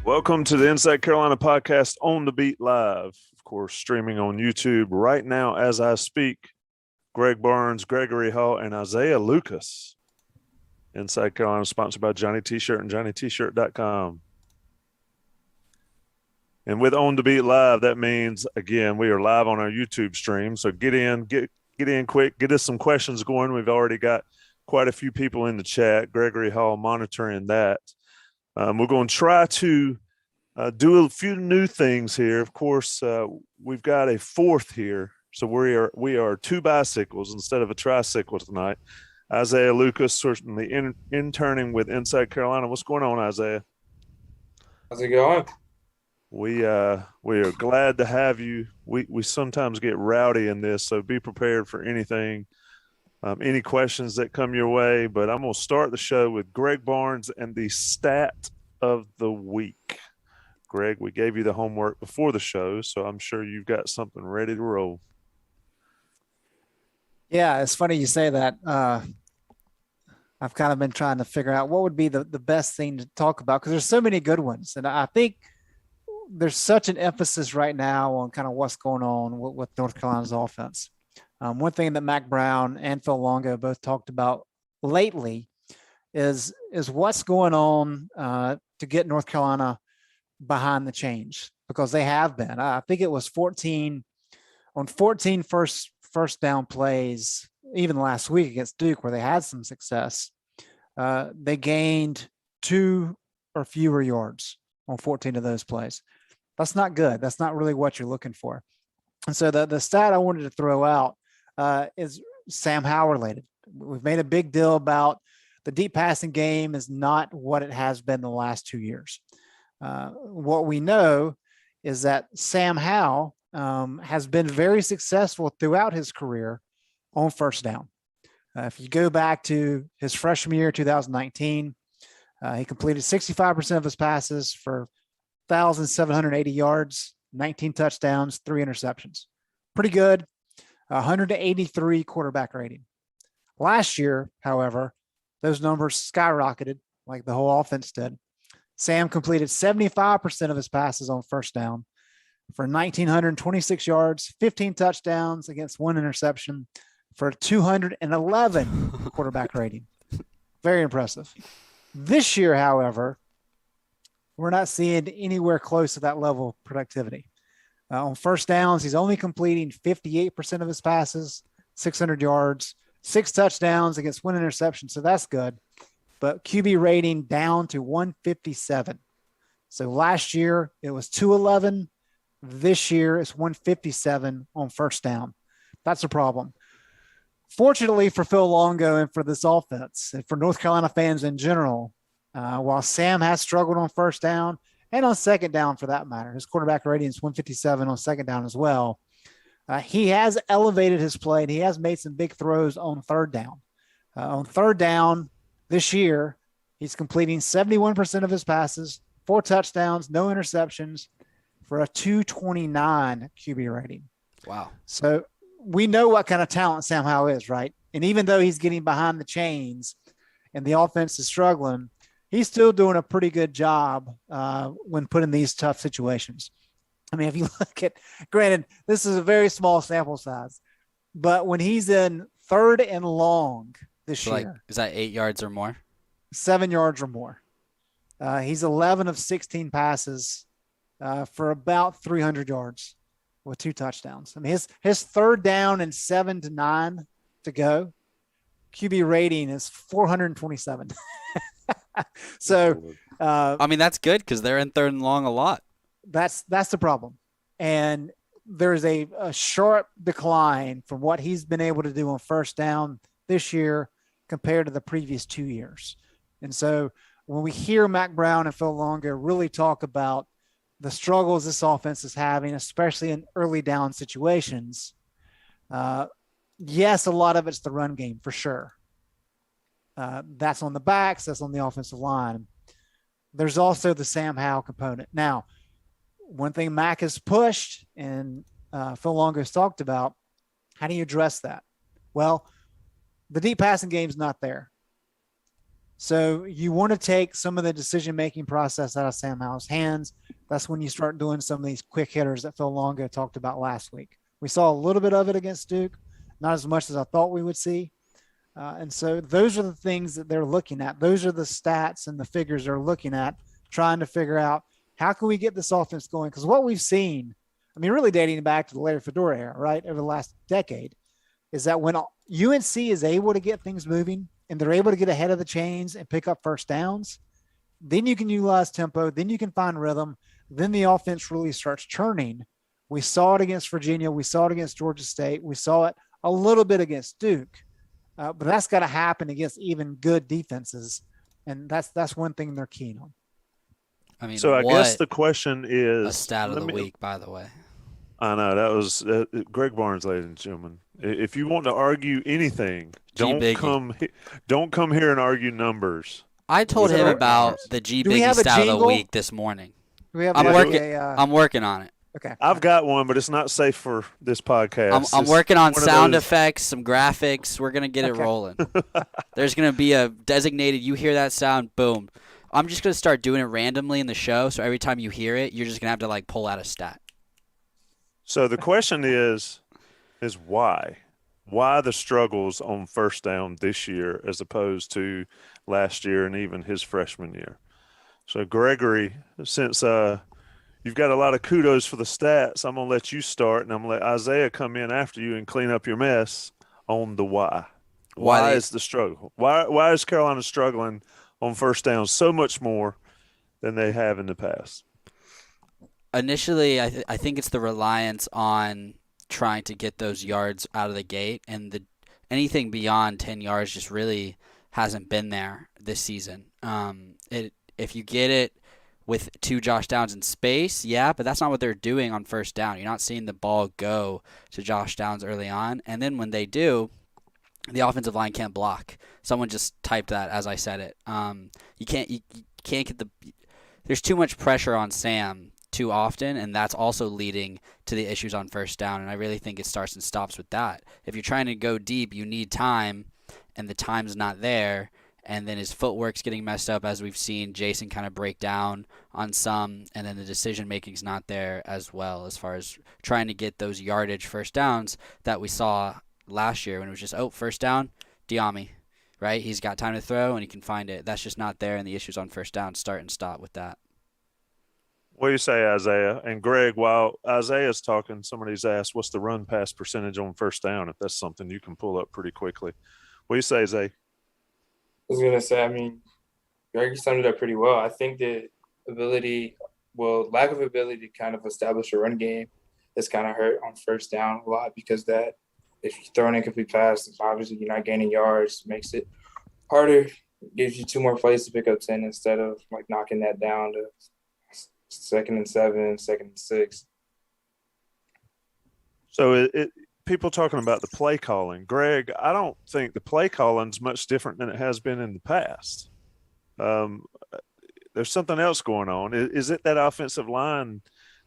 Welcome to the Inside Carolina podcast on the Beat Live. Of course, streaming on YouTube right now as I speak. Greg Barnes, Gregory Hall, and Isaiah Lucas. Inside Carolina sponsored by Johnny T-Shirt and JohnnyT-Shirt.com. And with On the Beat Live, that means, again, we are live on our YouTube stream. So get in quick, get us some questions going. We've already got quite a few people in the chat. Gregory Hall monitoring that. We're going to try to do a few new things here. Of course, we've got a fourth here. So we are two bicycles instead of a tricycle tonight. Isaiah Lucas, certainly interning with Inside Carolina. What's going on, Isaiah? How's it going? We are glad to have you. We sometimes get rowdy in this, so be prepared for anything, any questions that come your way. But I'm going to start the show with Greg Barnes and the stat of the week. Greg, we gave you the homework before the show, so I'm sure you've got something ready to roll. Yeah, it's funny you say that. I've kind of been trying to figure out what would be the best thing to talk about because there's so many good ones. And I think there's such an emphasis right now on kind of what's going on with North Carolina's offense. One thing that Mac Brown and Phil Longo both talked about lately is what's going on to get North Carolina behind the change, because they have been. I think it was 14 first down plays, even last week against Duke, where they had some success. They gained 2 or fewer yards on 14 of those plays. That's not good. That's not really what you're looking for. And so the stat I wanted to throw out is Sam Howell related. We've made a big deal about the deep passing game is not what it has been the last 2 years. What we know is that Sam Howell has been very successful throughout his career on first down. If you go back to his freshman year, 2019, he completed 65% of his passes for 1,780 yards, 19 touchdowns, 3 interceptions. Pretty good. 183 quarterback rating. Last year, however, those numbers skyrocketed like the whole offense did. Sam completed 75% of his passes on first down for 1,926 yards, 15 touchdowns against 1 interception for a 211 quarterback rating. Very impressive. This year, however, we're not seeing anywhere close to that level of productivity. On first downs, he's only completing 58% of his passes, 600 yards, 6 touchdowns against 1 interception. So that's good. But QB rating down to 157. So last year it was 211. This year it's 157 on first down. That's a problem. Fortunately for Phil Longo and for this offense and for North Carolina fans in general, while Sam has struggled on first down and on second down for that matter, his quarterback rating is 157 on second down as well. He has elevated his play and he has made some big throws on third down. On third down this year, he's completing 71% of his passes, 4 touchdowns, no interceptions for a 229 QB rating. Wow. So we know what kind of talent Sam Howell is, right? And even though he's getting behind the chains and the offense is struggling, he's still doing a pretty good job when put in these tough situations. I mean, if you look at, granted, this is a very small sample size, but when he's in 3rd and long this year. Is that 8 yards or more? 7 yards or more. He's 11 of 16 passes for about 300 yards with 2 touchdowns. I mean, his third down and 7 to 9 to go, QB rating is 427. So, I mean, that's good because they're in 3rd and long a lot. That's the problem. And there's a sharp decline from what he's been able to do on first down this year compared to the previous 2 years. And so when we hear Mac Brown and Phil Longo really talk about the struggles this offense is having, especially in early down situations, yes, a lot of it's the run game for sure. That's on the backs. That's on the offensive line. There's also the Sam Howell component. Now, one thing Mac has pushed and Phil Longo has talked about, how do you address that? Well, the deep passing game is not there. So you want to take some of the decision-making process out of Sam Howell's hands. That's when you start doing some of these quick hitters that Phil Longo talked about last week. We saw a little bit of it against Duke, not as much as I thought we would see. And so those are the things that they're looking at. Those are the stats and the figures they're looking at, trying to figure out how can we get this offense going? Because what we've seen, I mean, really dating back to the Larry Fedora era, right, over the last decade, is that when UNC is able to get things moving and they're able to get ahead of the chains and pick up first downs, then you can utilize tempo, then you can find rhythm, then the offense really starts churning. We saw it against Virginia. We saw it against Georgia State. We saw it a little bit against Duke. But that's got to happen against even good defenses. And that's one thing they're keen on. I mean, So I guess the question is a stat of the week, by the way. I know that was Greg Barnes, ladies and gentlemen. If you want to argue anything, don't come here and argue numbers. I told him about the G Biggie stat of the week this morning. I'm working on it. Okay. I've got one, but it's not safe for this podcast. I'm working on sound effects, some graphics. We're going to get it rolling. There's going to be a designated, you hear that sound, boom. I'm just going to start doing it randomly in the show, so every time you hear it, you're just going to have to, like, pull out a stat. So the question is why? Why the struggles on first down this year as opposed to last year and even his freshman year? So, Gregory, since you've got a lot of kudos for the stats, I'm going to let you start, and I'm going to let Isaiah come in after you and clean up your mess on the why. Why is the struggle? Why is Carolina struggling on first down so much more than they have in the past? Initially, I think it's the reliance on trying to get those yards out of the gate, and anything beyond 10 yards just really hasn't been there this season. If you get it with 2 Josh Downs in space, yeah, but that's not what they're doing on first down. You're not seeing the ball go to Josh Downs early on, and then when they do, the offensive line can't block. Someone just typed that as I said it. You can't get there's too much pressure on Sam too often, and that's also leading to the issues on first down, and I really think it starts and stops with that. If you're trying to go deep, you need time, and the time's not there, and then his footwork's getting messed up, as we've seen Jason kind of break down on some, and then the decision-making's not there as well as far as trying to get those yardage first downs that we saw last year when it was just, first down, Diami, right? He's got time to throw, and he can find it. That's just not there, and the issues on first down start and stop with that. What do you say, Isaiah? And Greg, while Isaiah's talking, somebody's asked, what's the run pass percentage on first down, if that's something you can pull up pretty quickly. What do you say, Zay? I was going to say, I mean, Greg summed it up pretty well. I think that lack of ability to kind of establish a run game is kind of hurt on first down a lot, because that if you throw an incomplete pass, obviously you're not gaining yards, makes it harder, gives you 2 more plays to pick up 10 instead of like knocking that down to 2nd and 7, 2nd and 6. So people talking about the play calling. Greg, I don't think the play calling is much different than it has been in the past. There's something else going on. Is it that offensive line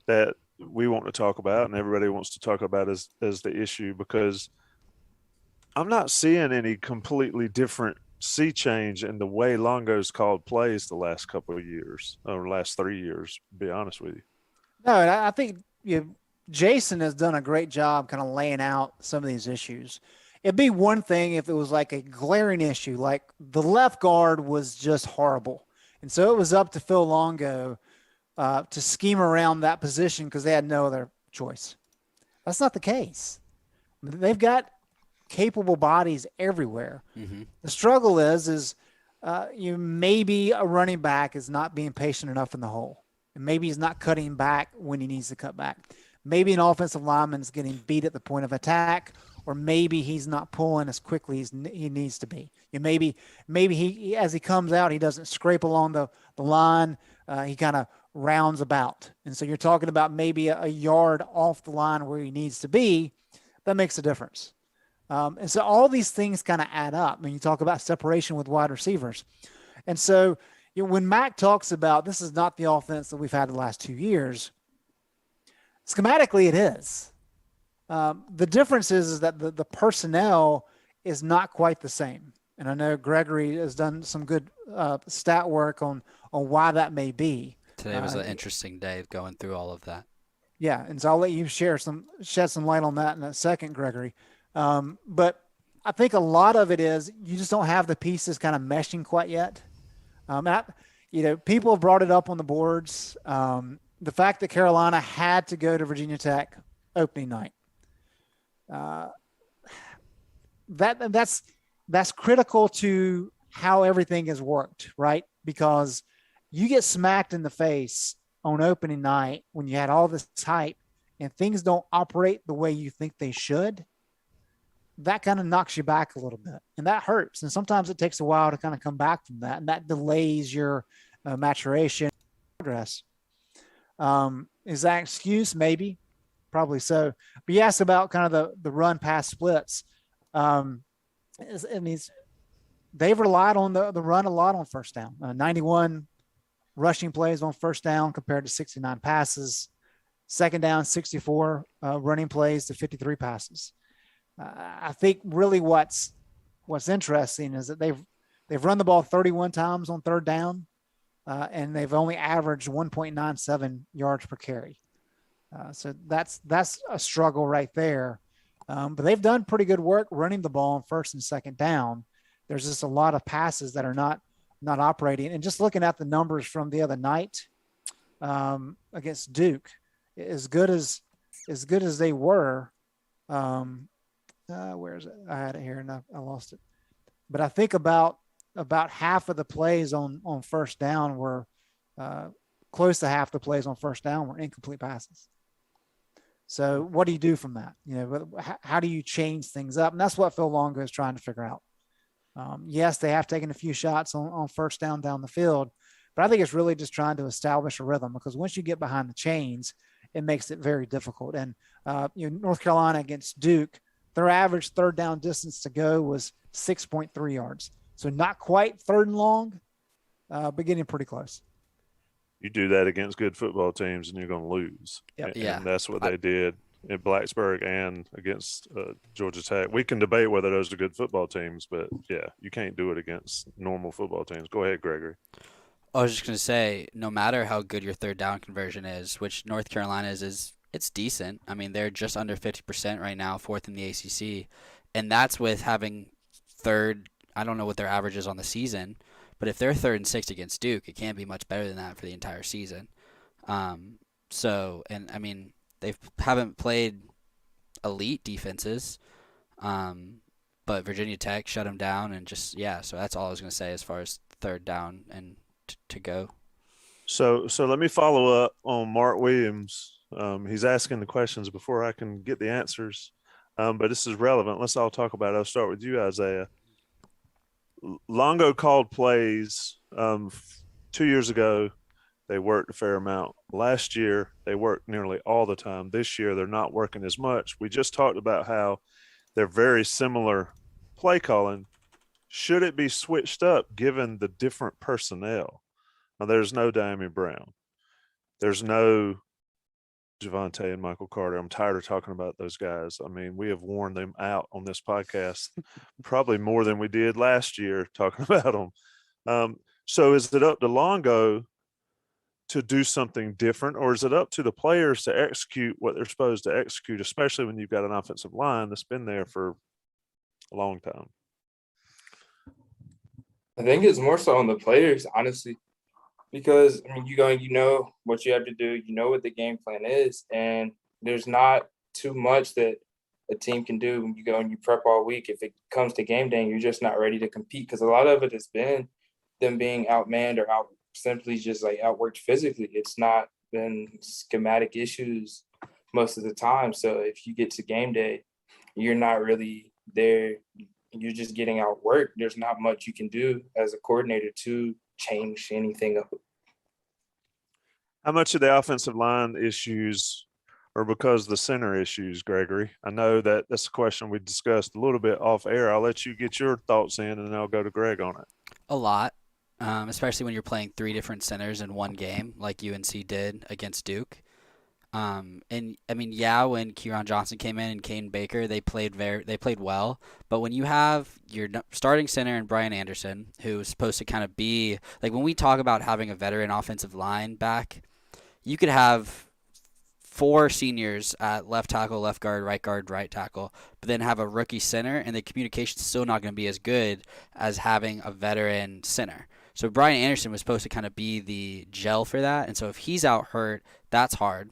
that we want to talk about and everybody wants to talk about as the issue? Because I'm not seeing any completely different sea change in the way Longo's called plays the last couple of years, or last 3 years, to be honest with you. No, and I think Jason has done a great job kind of laying out some of these issues. It'd be one thing if it was like a glaring issue, like the left guard was just horrible. And so it was up to Phil Longo to scheme around that position because they had no other choice. That's not the case. They've got capable bodies everywhere. Mm-hmm. The struggle is maybe a running back is not being patient enough in the hole, and maybe he's not cutting back when he needs to cut back. Maybe an offensive lineman is getting beat at the point of attack, or maybe he's not pulling as quickly as he needs to be. And maybe he as he comes out, he doesn't scrape along the line. He kind of rounds about. And so you're talking about maybe a yard off the line where he needs to be. That makes a difference. And so all these things kind of add up. I mean, you talk about separation with wide receivers. And so when Mac talks about this is not the offense that we've had the last 2 years, schematically it is. The difference is that the personnel is not quite the same. And I know Gregory has done some good stat work on why that may be. Today was an interesting day going through all of that. Yeah, and so I'll let you shed some light on that in a second, Gregory. But I think a lot of it is you just don't have the pieces kind of meshing quite yet. People have brought it up on the boards. The fact that Carolina had to go to Virginia Tech opening night. That's critical to how everything has worked, right? Because you get smacked in the face on opening night when you had all this hype and things don't operate the way you think they should. That kind of knocks you back a little bit, and that hurts. And sometimes it takes a while to kind of come back from that, and that delays your maturation progress. Is that an excuse? Maybe, probably so. But you asked about kind of the run pass splits. They've relied on the run a lot on first down. 91 rushing plays on first down compared to 69 passes. Second down, 64 running plays to 53 passes. I think really what's interesting is that they've run the ball 31 times on third down, and they've only averaged 1.97 yards per carry. So that's a struggle right there. But they've done pretty good work running the ball on first and second down. There's just a lot of passes that are not operating. And just looking at the numbers from the other night against Duke, as good as they were. Where is it? I had it here and I lost it. But I think about half of the plays on first down were close to half the plays on first down were incomplete passes. So what do you do from that? How do you change things up? And that's what Phil Longo is trying to figure out. Yes, they have taken a few shots on first down the field, but I think it's really just trying to establish a rhythm, because once you get behind the chains, it makes it very difficult. And North Carolina against Duke, their average third down distance to go was 6.3 yards. So not quite third and long, but getting pretty close. You do that against good football teams and you're going to lose. Yep. And that's what they did in Blacksburg and against Georgia Tech. We can debate whether those are good football teams, but yeah, you can't do it against normal football teams. Go ahead, Gregory. I was just going to say, no matter how good your third down conversion is, which North Carolina is it's decent. I mean, they're just under 50% right now, fourth in the ACC. And that's with having third, I don't know what their average is on the season, but if they're 3rd and 6 against Duke, it can't be much better than that for the entire season. They haven't played elite defenses, but Virginia Tech shut them down and so that's all I was going to say as far as third down and to go. So let me follow up on Mark Williams. He's asking the questions before I can get the answers, but this is relevant. Let's all talk about it. I'll start with you, Isaiah. Longo called plays 2 years ago. They worked a fair amount. Last year, they worked nearly all the time. This year, they're not working as much. We just talked about how they're very similar play calling. Should it be switched up given the different personnel? Now, there's no Diami Brown. There's no Javonte and Michael Carter. I'm tired of talking about those guys. I mean, we have worn them out on this podcast probably more than we did last year talking about them. So is it up to Longo to do something different, or is it up to the players to execute what they're supposed to execute, especially when you've got an offensive line that's been there for a long time? I think it's more so on the players, honestly. Because, I mean, you know what you have to do. You know what the game plan is. And there's not too much that a team can do when you go and you prep all week. If it comes to game day and you're just not ready to compete, because a lot of it has been them being outmanned or simply just like outworked physically. It's not been schematic issues most of the time. So if you get to game day, you're not really there. You're just getting outworked. There's not much you can do as a coordinator to change anything up. How much of the offensive line issues are because of the center issues, Gregory? I know that that's a question we discussed a little bit off air. I'll let you get your thoughts in, and then I'll go to Greg on it. A lot, especially when you're playing 3 different centers in one game like UNC did against Duke. And I mean, yeah, when Kieran Johnson came in and Kane Baker, they played well. But when you have your starting center and Brian Anderson, who is supposed to kind of be like when we talk about having a veteran offensive line back, you could have four seniors at left tackle, left guard, right tackle, but then have a rookie center, and the communication's still not going to be as good as having a veteran center. So Brian Anderson was supposed to kind of be the gel for that, and so if he's out hurt, that's hard.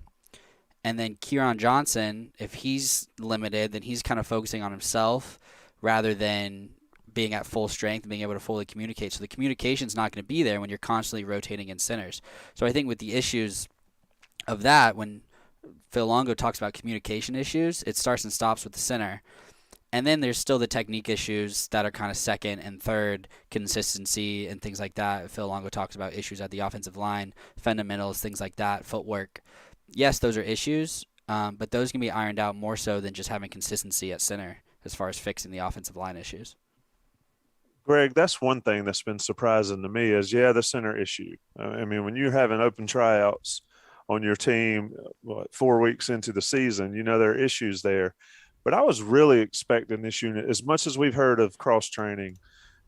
And then Kieran Johnson, if he's limited, then he's kind of focusing on himself rather than being at full strength and being able to fully communicate. So the communication's not going to be there when you're constantly rotating in centers. So I think with the issues of that, when Phil Longo talks about communication issues, it starts and stops with the center. And then there's still the technique issues that are kind of second and third, consistency and things like that. Phil Longo talks about issues at the offensive line, fundamentals, things like that, footwork. Yes, those are issues, but those can be ironed out more so than just having consistency at center as far as fixing the offensive line issues. Greg, that's one thing that's been surprising to me is, the center issue. I mean, when you're having open tryouts on your team, 4 weeks into the season, there are issues there. But I was really expecting this unit, as much as we've heard of cross training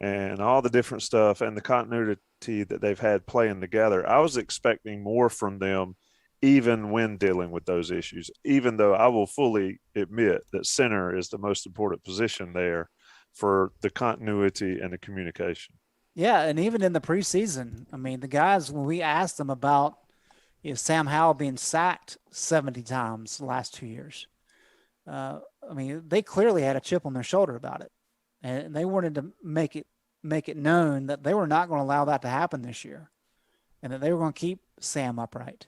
and all the different stuff and the continuity that they've had playing together, I was expecting more from them, even when dealing with those issues, even though I will fully admit that center is the most important position there for the continuity and the communication. Yeah, and even in the preseason, I mean, the guys, when we asked them about Sam Howell being sacked 70 times the last 2 years, I mean, they clearly had a chip on their shoulder about it, and they wanted to make it known that they were not going to allow that to happen this year, and that they were going to keep Sam upright.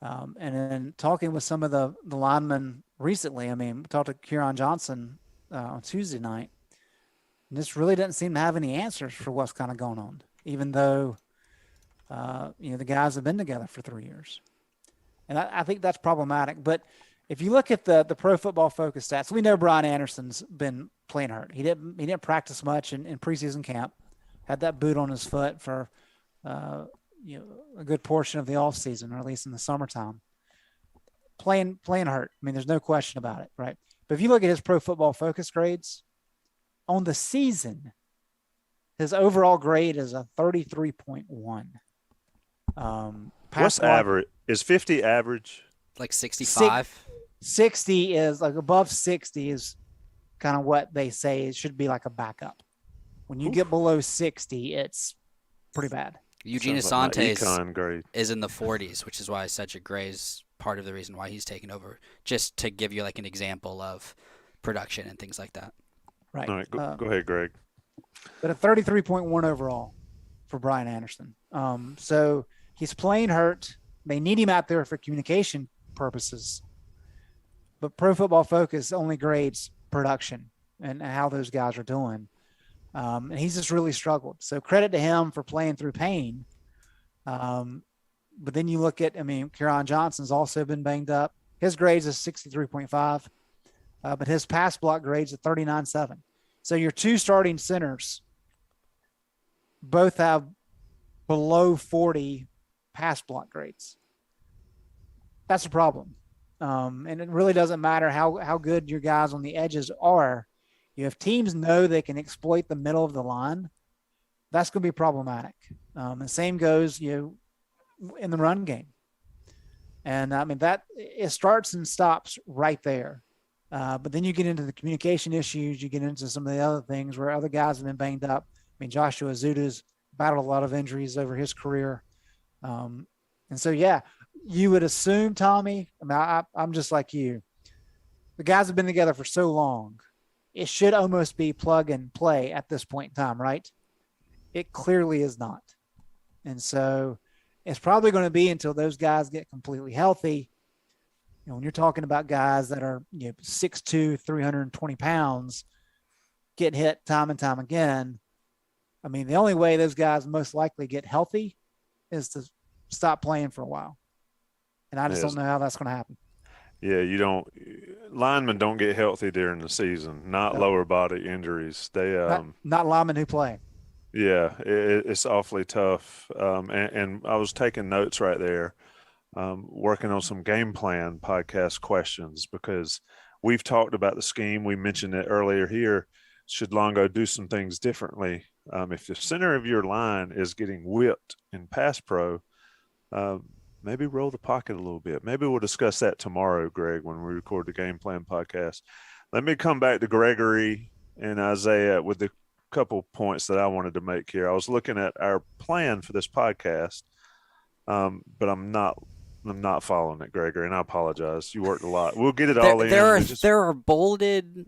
And then talking with some of the linemen recently, I mean, talked to Kieran Johnson on Tuesday night, and this really doesn't seem to have any answers for what's kind of going on, even though, the guys have been together for 3 years. And I think that's problematic. But if you look at the Pro Football Focus stats, we know Brian Anderson's been playing hurt. He didn't practice much in preseason camp, had that boot on his foot for a good portion of the offseason, or at least in the summertime. Playing hurt. I mean, there's no question about it, right? But if you look at his Pro Football Focus grades, on the season, his overall grade is a 33.1. What's average? Is 50 average? Like 65? 60 is like above 60 is kind of what they say it should be like a backup. When you get below 60, it's pretty bad. Eugene Sounds like Asante is in the 40s, which is why Cedric Gray's part of the reason why he's taken over, just to give you like an example of production and things like that. Right. All right, go ahead, Greg. But a 33.1 overall for Brian Anderson. So he's playing hurt. They need him out there for communication purposes. But Pro Football Focus only grades production and how those guys are doing. And he's just really struggled. So credit to him for playing through pain. But then you look at, Kieran Johnson's also been banged up. His grades is 63.5, but his pass block grades are 39.7. So your two starting centers both have below 40 pass block grades. That's a problem. And it really doesn't matter how good your guys on the edges are. If teams know they can exploit the middle of the line, that's going to be problematic. And same goes, in the run game. And that it starts and stops right there. But then you get into the communication issues. You get into some of the other things where other guys have been banged up. Joshua Zuda's battled a lot of injuries over his career. And so, you would assume, Tommy, I'm just like you. The guys have been together for so long. It should almost be plug and play at this point in time, right? It clearly is not. And so it's probably going to be until those guys get completely healthy. When you're talking about guys that are 6'2", 320 pounds, getting hit time and time again, the only way those guys most likely get healthy is to stop playing for a while. And I just don't know how that's going to happen. Yeah, linemen don't get healthy during the season, not lower body injuries. They not linemen who play. Yeah, it's awfully tough. And I was taking notes right there. working on some game plan podcast questions because we've talked about the scheme. We mentioned it earlier here. Should Longo do some things differently? If the center of your line is getting whipped in pass pro, maybe roll the pocket a little bit. Maybe we'll discuss that tomorrow, Greg, when we record the game plan podcast. Let me come back to Gregory and Isaiah with the couple points that I wanted to make here. I was looking at our plan for this podcast, but I'm not following it, Gregory, and I apologize. You worked a lot. We'll get it all in. There are bolded.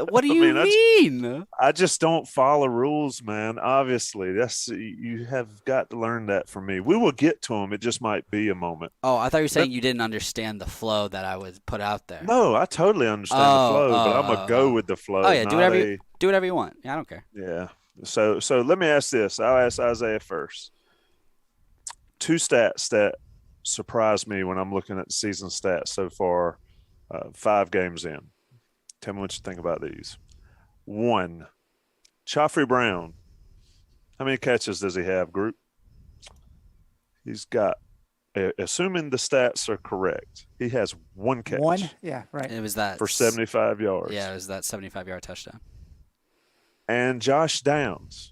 What do you mean? I just don't follow rules, man. Obviously, you have got to learn that from me. We will get to them. It just might be a moment. Oh, I thought you were saying you didn't understand the flow that I would put out there. No, I totally understand the flow, but I'm gonna go with the flow. Oh yeah, do whatever you want. Yeah, I don't care. Yeah. So let me ask this. I'll ask Isaiah first. Two stats that surprised me when I'm looking at the season stats so far, 5 games in. Tell me what you think about these. 1, Joffrey Brown. How many catches does he have, group? He's got, assuming the stats are correct, he has 1 catch. 1? Yeah, right. It was that for 75 yards. Yeah, it was that 75-yard touchdown. And Josh Downs.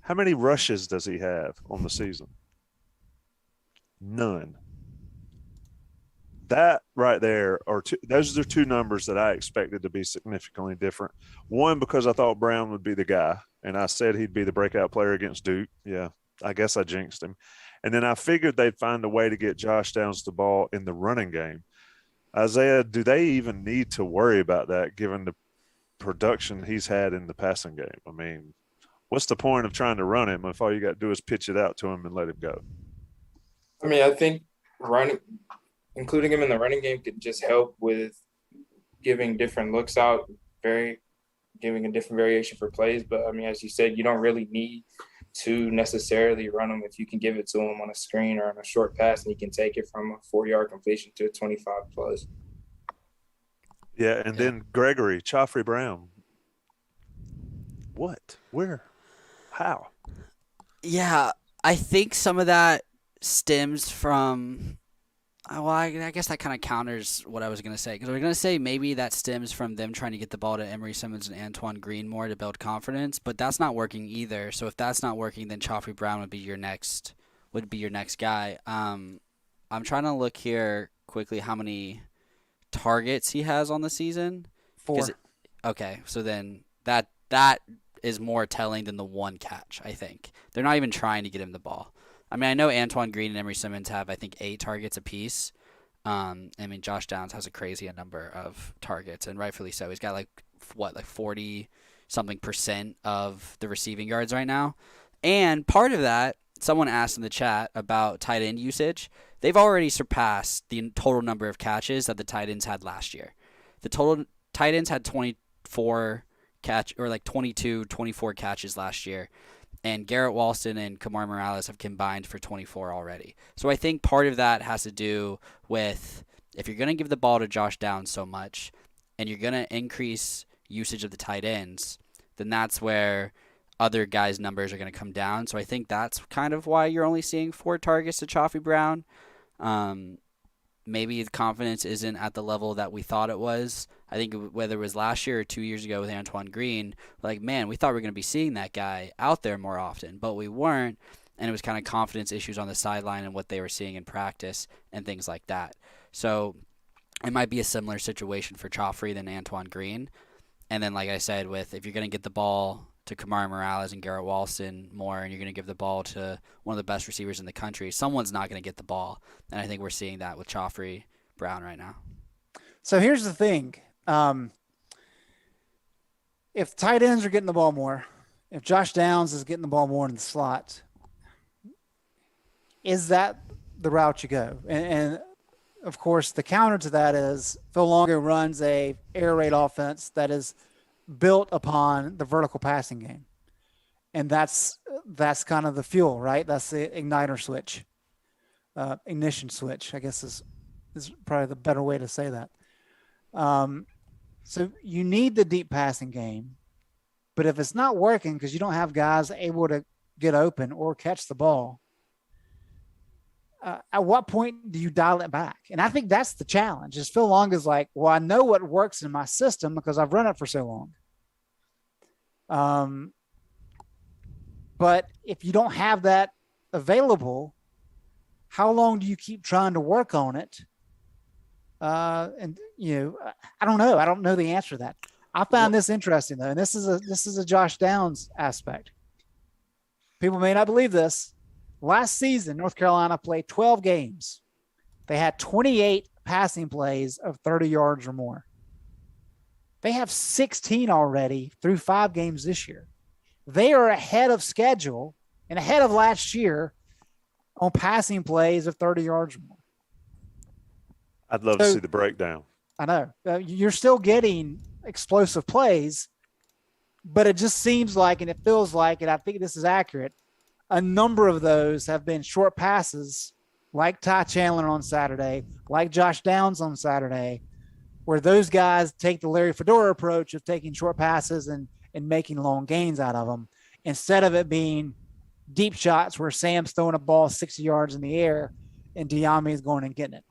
How many rushes does he have on the season? None. That right there those are 2 numbers that I expected to be significantly different. 1, because I thought Brown would be the guy, and I said he'd be the breakout player against Duke. Yeah, I guess I jinxed him. And then I figured they'd find a way to get Josh Downs the ball in the running game. Isaiah, do they even need to worry about that given the production he's had in the passing game? I mean, what's the point of trying to run him if all you got to do is pitch it out to him and let him go? I mean, I think including him in the running game could just help with giving different looks out, giving a different variation for plays. But I mean, as you said, you don't really need to necessarily run him if you can give it to him on a screen or on a short pass, and he can take it from a 4-yard completion to a 25 plus. Yeah, and then Gregory, Joffrey Brown. What? Where? How? Yeah, I think some of that stems from well, I guess that kind of counters what I was going to say. Because I was going to say maybe that stems from them trying to get the ball to Emory Simmons and Antoine Green more to build confidence, but that's not working either. So if that's not working, then Joffrey Brown would be your next guy. I'm trying to look here quickly how many targets he has on the season. 4. Okay, so then that is more telling than the 1 catch, I think. They're not even trying to get him the ball. I mean, I know Antoine Green and Emory Simmons have, I think, 8 targets apiece. I mean, Josh Downs has a crazy number of targets, and rightfully so. He's got, 40-something% of the receiving yards right now. And part of that, someone asked in the chat about tight end usage. They've already surpassed the total number of catches that the tight ends had last year. The total tight ends had 24 catches last year. And Garrett Walston and Kamar Morales have combined for 24 already. So I think part of that has to do with if you're going to give the ball to Josh Downs so much and you're going to increase usage of the tight ends, then that's where other guys' numbers are going to come down. So I think that's kind of why you're only seeing 4 targets to Joffrey Brown. Maybe the confidence isn't at the level that we thought it was. I think whether it was last year or 2 years ago with Antoine Green, man, we thought we were going to be seeing that guy out there more often, but we weren't, and it was kind of confidence issues on the sideline and what they were seeing in practice and things like that. So it might be a similar situation for Joffrey than Antoine Green. And then, like I said, if you're going to get the ball to Kamari Morales and Garrett Walston more, and you're going to give the ball to one of the best receivers in the country, someone's not going to get the ball. And I think we're seeing that with Joffrey Brown right now. So here's the thing. If tight ends are getting the ball more, if Josh Downs is getting the ball more in the slot, is that the route you go? And of course, the counter to that is Phil Longo runs a air raid offense that is built upon the vertical passing game. And that's kind of the fuel, right? That's the igniter switch, ignition switch, I guess is probably the better way to say that. So you need the deep passing game, but if it's not working because you don't have guys able to get open or catch the ball, at what point do you dial it back? And I think that's the challenge. Is Phil Long is like, well, I know what works in my system because I've run it for so long. But if you don't have that available, how long do you keep trying to work on it? And I don't know. I don't know the answer to that. I found this interesting though, and this is a Josh Downs aspect. People may not believe this. Last season, North Carolina played 12 games. They had 28 passing plays of 30 yards or more. They have 16 already through 5 games this year. They are ahead of schedule and ahead of last year on passing plays of 30 yards or more. I'd love to see the breakdown. I know. You're still getting explosive plays, but it just seems like, and it feels like, and I think this is accurate, a number of those have been short passes like Ty Chandler on Saturday, like Josh Downs on Saturday, where those guys take the Larry Fedora approach of taking short passes and making long gains out of them, instead of it being deep shots where Sam's throwing a ball 60 yards in the air and Diami is going and getting it.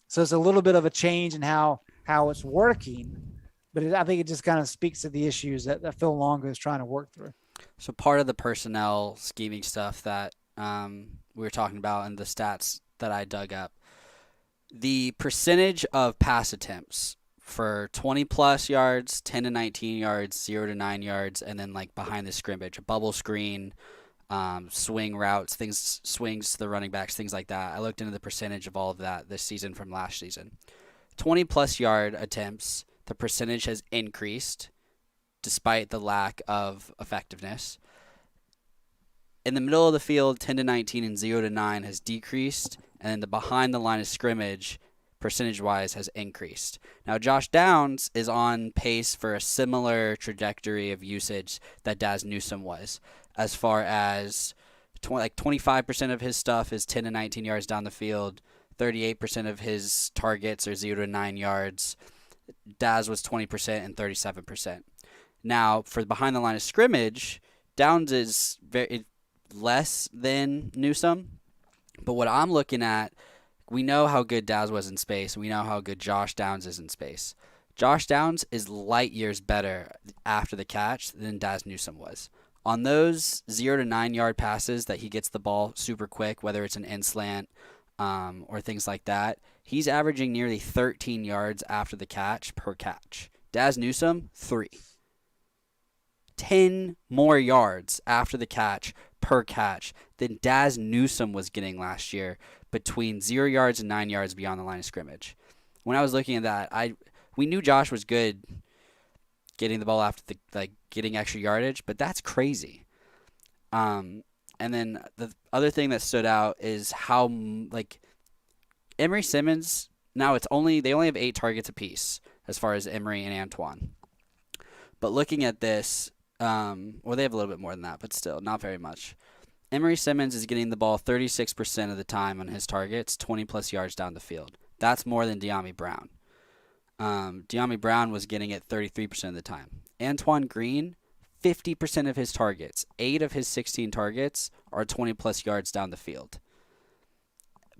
So it's a little bit of a change in how it's working, but I think it just kind of speaks to the issues that Phil Longo is trying to work through. So part of the personnel scheming stuff that we were talking about and the stats that I dug up, the percentage of pass attempts for 20-plus yards, 10 to 19 yards, 0 to 9 yards, and then like behind the scrimmage, a bubble screen, swing routes, swings to the running backs, things like that. I looked into the percentage of all of that this season from last season. 20-plus yard attempts, the percentage has increased despite the lack of effectiveness. In the middle of the field, 10 to 19 and 0 to 9 has decreased, and then the behind the line of scrimmage, percentage-wise, has increased. Now, Josh Downs is on pace for a similar trajectory of usage that Daz Newsome was, as far as 25% of his stuff is 10 to 19 yards down the field, 38% of his targets are 0 to 9 yards. Daz was 20% and 37%. Now, for behind the line of scrimmage, Downs is very less than Newsome, but what I'm looking at, we know how good Daz was in space. We know how good Josh Downs is in space. Josh Downs is light years better after the catch than Daz Newsome was. On those 0 to 9 yard passes that he gets the ball super quick, whether it's an in slant or things like that, he's averaging nearly 13 yards after the catch per catch. Daz Newsome, 3. 10 more yards after the catch per catch than Daz Newsome was getting last year between 0 yards and 9 yards beyond the line of scrimmage. When I was looking at that, we knew Josh was good getting the ball after getting extra yardage, but that's crazy. And then the other thing that stood out is how Emory Simmons, now they only have 8 targets apiece as far as Emory and Antoine. But looking at this, they have a little bit more than that, but still not very much. Emory Simmons is getting the ball 36% of the time on his targets, 20-plus yards down the field. That's more than De'Ami Brown. De'Ami Brown was getting it 33% of the time. Antoine Green, 50% of his targets. 8 of his 16 targets are 20-plus yards down the field.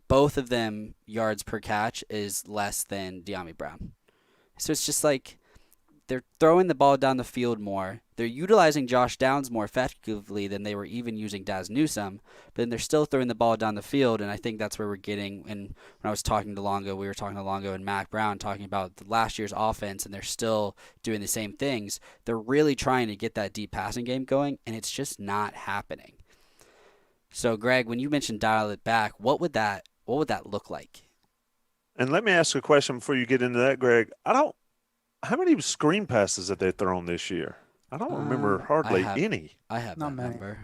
Both of them, yards per catch, is less than De'Ami Brown. So it's just like they're throwing the ball down the field more. They're utilizing Josh Downs more effectively than they were even using Daz Newsome, but then they're still throwing the ball down the field, and I think that's where we're getting. And when I was talking to Longo, we were talking to Longo and Mac Brown talking about the last year's offense, and they're still doing the same things. They're really trying to get that deep passing game going, and it's just not happening. So, Greg, when you mentioned dial it back, what would that look like? And let me ask you a question before you get into that, Greg. How many screen passes have they thrown this year? I don't remember hardly any. I have that number.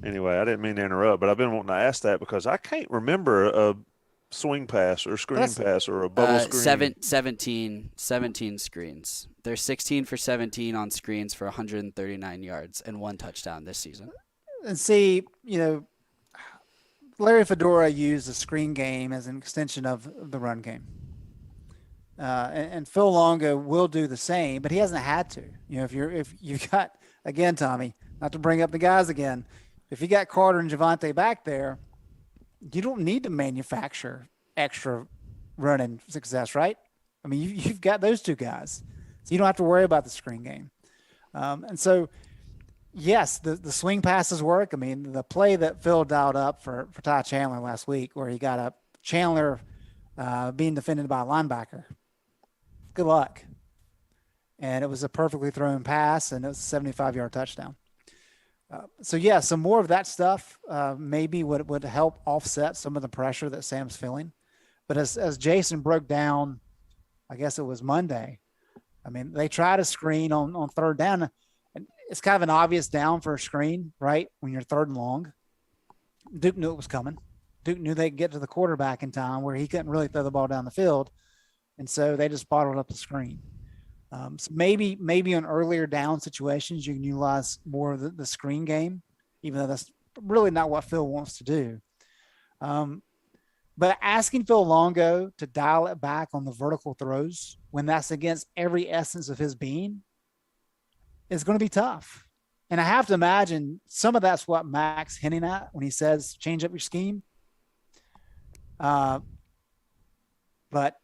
Anyway, I didn't mean to interrupt, but I've been wanting to ask that because I can't remember a swing pass or screen pass or a bubble screen. 17 screens. They're 16 for 17 on screens for 139 yards and 1 touchdown this season. And see, Larry Fedora used the screen game as an extension of the run game. And Phil Longo will do the same, but he hasn't had to. If you've got, again, Tommy, not to bring up the guys again, if you got Carter and Javante back there, you don't need to manufacture extra running success, right? I mean, you've got those two guys, so you don't have to worry about the screen game. And so, yes, the swing passes work. I mean, the play that Phil dialed up for Ty Chandler last week, where he got a Chandler being defended by a linebacker. Good luck. And it was a perfectly thrown pass, and it was a 75-yard touchdown. So yeah, some more of that stuff maybe would help offset some of the pressure that Sam's feeling. But as Jason broke down, I guess it was Monday. I mean, they try to screen on third down, and it's kind of an obvious down for a screen, right? When you're third and long. Duke knew it was coming. Duke knew they could get to the quarterback in time where he couldn't really throw the ball down the field, and so they just bottled up the screen. So maybe on earlier down situations, you can utilize more of the screen game, even though that's really not what Phil wants to do. But asking Phil Longo to dial it back on the vertical throws when that's against every essence of his being is going to be tough. And I have to imagine some of that's what Mac's hinting at when he says change up your scheme. But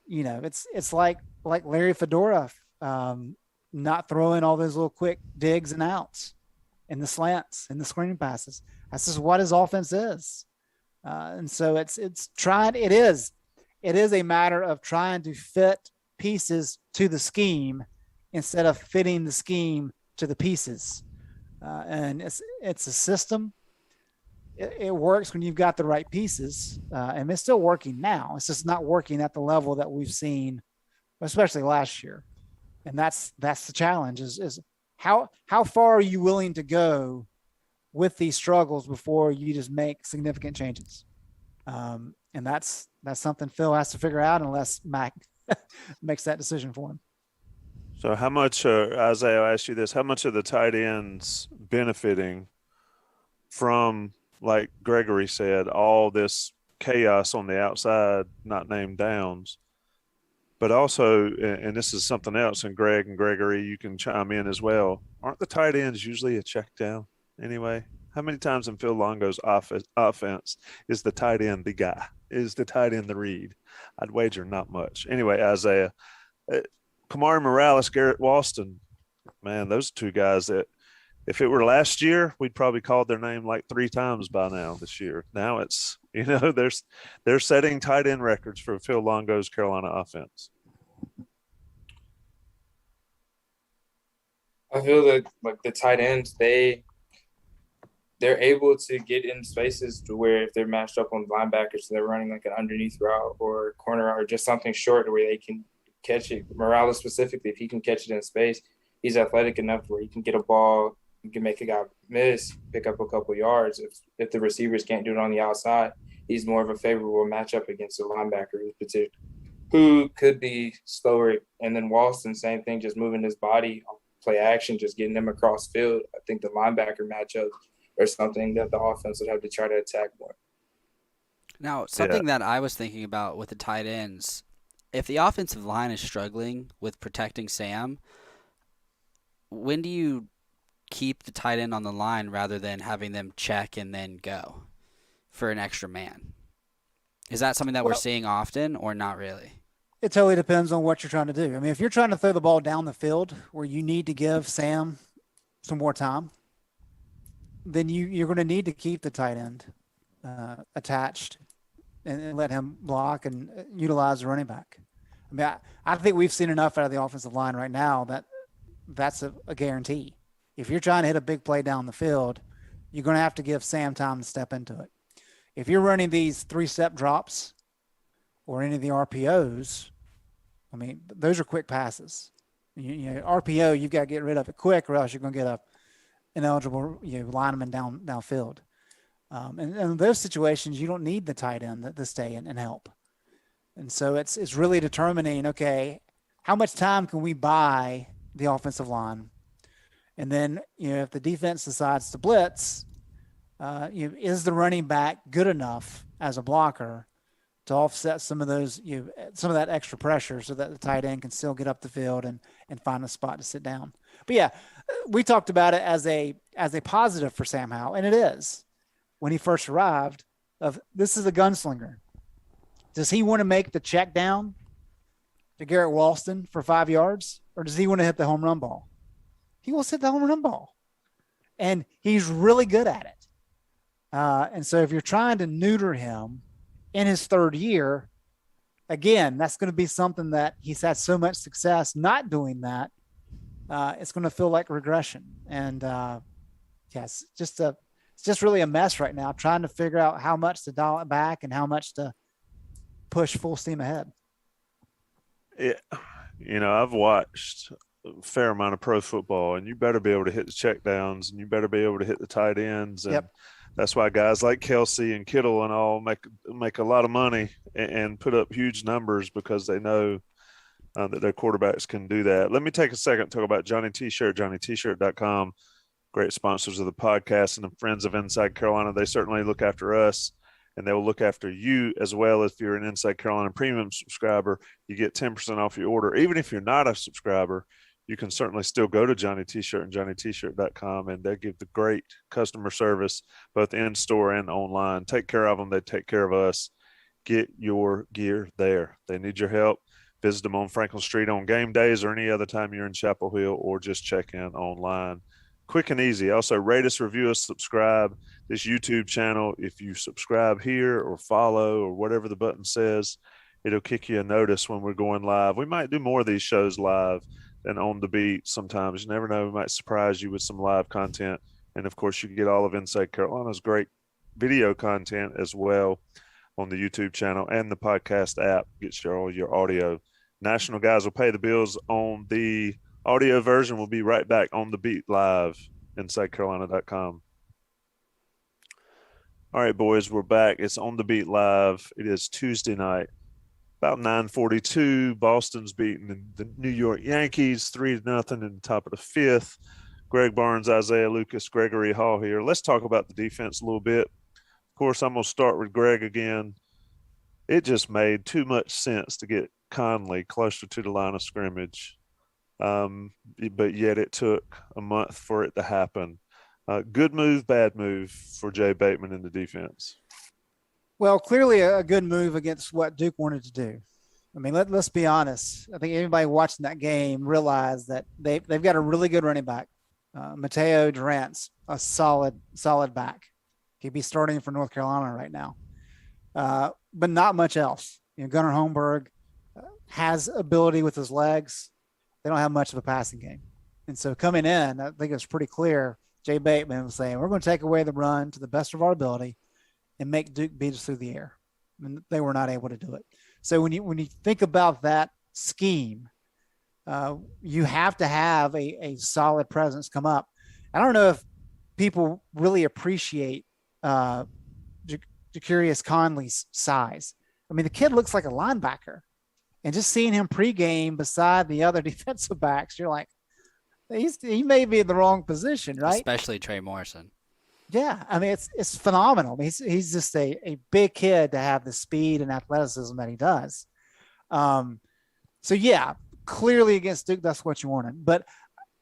you know, it's like Larry Fedora not throwing all those little quick digs and outs and the slants and the screen passes. That's just what his offense is. And so it is a matter of trying to fit pieces to the scheme instead of fitting the scheme to the pieces. And it's a system. It works when you've got the right pieces, and it's still working now. It's just not working at the level that we've seen, especially last year. And that's the challenge is how far are you willing to go with these struggles before you just make significant changes? And that's something Phil has to figure out unless Mac makes that decision for him. So how much, Isaiah, I'll ask you this, how much are the tight ends benefiting from, like Gregory said, all this chaos on the outside, not named downs, but also, and this is something else, and Greg and Gregory, you can chime in as well, aren't the tight ends usually a check down anyway? How many times in Phil Longo's offense is the tight end the guy? Is the tight end the read? I'd wager not much. Anyway, Isaiah, Kamari Morales, Garrett Walston, man, those two guys that if it were last year, we'd probably called their name like 3 times by now this year. Now it's, they're setting tight end records for Phil Longo's Carolina offense. I feel that like the tight ends, they're able to get in spaces to where if they're matched up on linebackers, they're running like an underneath route or corner route or just something short where they can catch it. Morales specifically, if he can catch it in space, he's athletic enough where he can get a ball, he can make a guy miss, pick up a couple yards. If the receivers can't do it on the outside, he's more of a favorable matchup against a linebacker who could be slower. And then Walston, same thing, just moving his body, play action, just getting them across field. I think the linebacker matchup or something that the offense would have to try to attack more. Now, something that I was thinking about with the tight ends, if the offensive line is struggling with protecting Sam, when do you keep the tight end on the line rather than having them check and then go for an extra man? Is that something that we're seeing often or not really? It totally depends on what you're trying to do. I mean, if you're trying to throw the ball down the field where you need to give Sam some more time, then you're going to need to keep the tight end attached and let him block and utilize the running back. I mean, I think we've seen enough out of the offensive line right now that that's a guarantee. If you're trying to hit a big play down the field, you're going to have to give Sam time to step into it. If you're running these 3-step drops or any of the RPOs, I mean, those are quick passes. RPO, you've got to get rid of it quick or else you're going to get a ineligible lineman downfield. And in those situations, you don't need the tight end to stay and help. And so it's really determining, okay, how much time can we buy the offensive line? And then, if the defense decides to blitz, is the running back good enough as a blocker to offset some of those, some of that extra pressure so that the tight end can still get up the field and find a spot to sit down. But yeah, we talked about it as a positive for Sam Howell, and it is. When he first arrived, of this is a gunslinger. Does he want to make the check down to Garrett Walston for 5 yards, or does he want to hit the home run ball? He wants to hit the home run ball, and he's really good at it. And so if you're trying to neuter him in his third year, again, that's going to be something that he's had so much success not doing that. It's going to feel like regression. And yes, it's just really a mess right now, trying to figure out how much to dial it back and how much to push full steam ahead. Yeah. I've watched a fair amount of pro football, and you better be able to hit the check downs, and you better be able to hit the tight ends. And that's why guys like Kelsey and Kittle and all make a lot of money and put up huge numbers, because they know that their quarterbacks can do that. Let me take a second to talk about Johnny T-Shirt, johnnytshirt.com. Great sponsors of the podcast and the friends of Inside Carolina. They certainly look after us, and they will look after you as well. If you're an Inside Carolina premium subscriber, you get 10% off your order. Even if you're not a subscriber, you can certainly still go to Johnny T-Shirt and johnnytshirt.com, and they give the great customer service both in store and online. Take care of them. They take care of us. Get your gear there. They need your help. Visit them on Franklin Street on game days or any other time you're in Chapel Hill, or just check in online. Quick and easy. Also, rate us, review us, subscribe this YouTube channel. If you subscribe here or follow or whatever the button says, it'll kick you a notice when we're going live. We might do more of these shows live than on the beat sometimes. You never know. We might surprise you with some live content. And, of course, you can get all of Inside Carolina's great video content as well on the YouTube channel, and the podcast app gets all your audio. National guys will pay the bills on the audio version. We'll be right back on the beat live, InsideCarolina.com. All right, boys, we're back. It's on the beat live. It is Tuesday night, about 9:42. Boston's beating the New York Yankees 3-0 in the top of the fifth. Greg Barnes, Isaiah Lucas, Gregory Hall here. Let's talk about the defense a little bit. Of course, I'm going to start with Greg again. It just made too much sense to get Conley closer to the line of scrimmage, but yet it took a month for it to happen. Good move, bad move for Jay Bateman in the defense? Well, clearly a good move against what Duke wanted to do. I mean, let's be honest. I think everybody watching that game realized that they've got a really good running back. Mateo Durant's a solid back. He'd be starting for North Carolina right now, but not much else. Gunnar Holmberg has ability with his legs. They don't have much of a passing game. And so coming in, I think it was pretty clear. Jay Bateman was saying, we're going to take away the run to the best of our ability and make Duke beat us through the air. And they were not able to do it. So when you think about that scheme, you have to have a solid presence come up. I don't know if people really appreciate Ja'Curious Conley's size. I mean, the kid looks like a linebacker, and just seeing him pregame beside the other defensive backs, you're like, he may be in the wrong position, right? Especially Trey Morrison. Yeah, I mean, it's phenomenal. I mean, he's just a big kid to have the speed and athleticism that he does. So yeah, clearly against Duke, that's what you wanted. But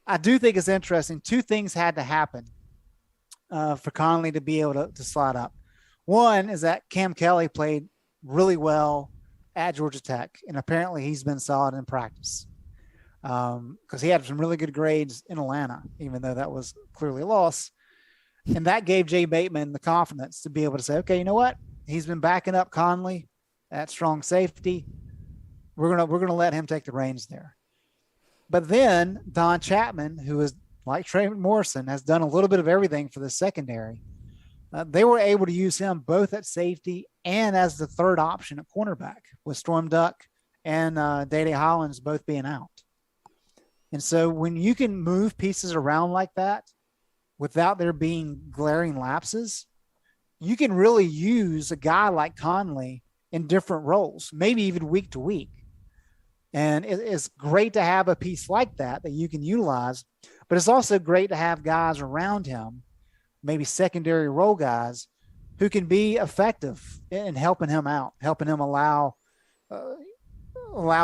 I do think it's interesting. Two things had to happen for Conley to be able to slide up. One is that Cam Kelly played really well at Georgia Tech, and apparently he's been solid in practice because he had some really good grades in Atlanta, even though that was clearly a loss. And that gave Jay Bateman the confidence to be able to say, okay, you know what? He's been backing up Conley at strong safety. We're gonna let him take the reins there. But then Don Chapman, who is like Trey Morrison, has done a little bit of everything for the secondary. They were able to use him both at safety and as the third option at cornerback, with Storm Duck and Dede Hollins both being out. And so when you can move pieces around like that without there being glaring lapses, you can really use a guy like Conley in different roles, maybe even week to week. And it's great to have a piece like that you can utilize, but it's also great to have guys around him, maybe secondary role guys, who can be effective in helping him out, helping him allow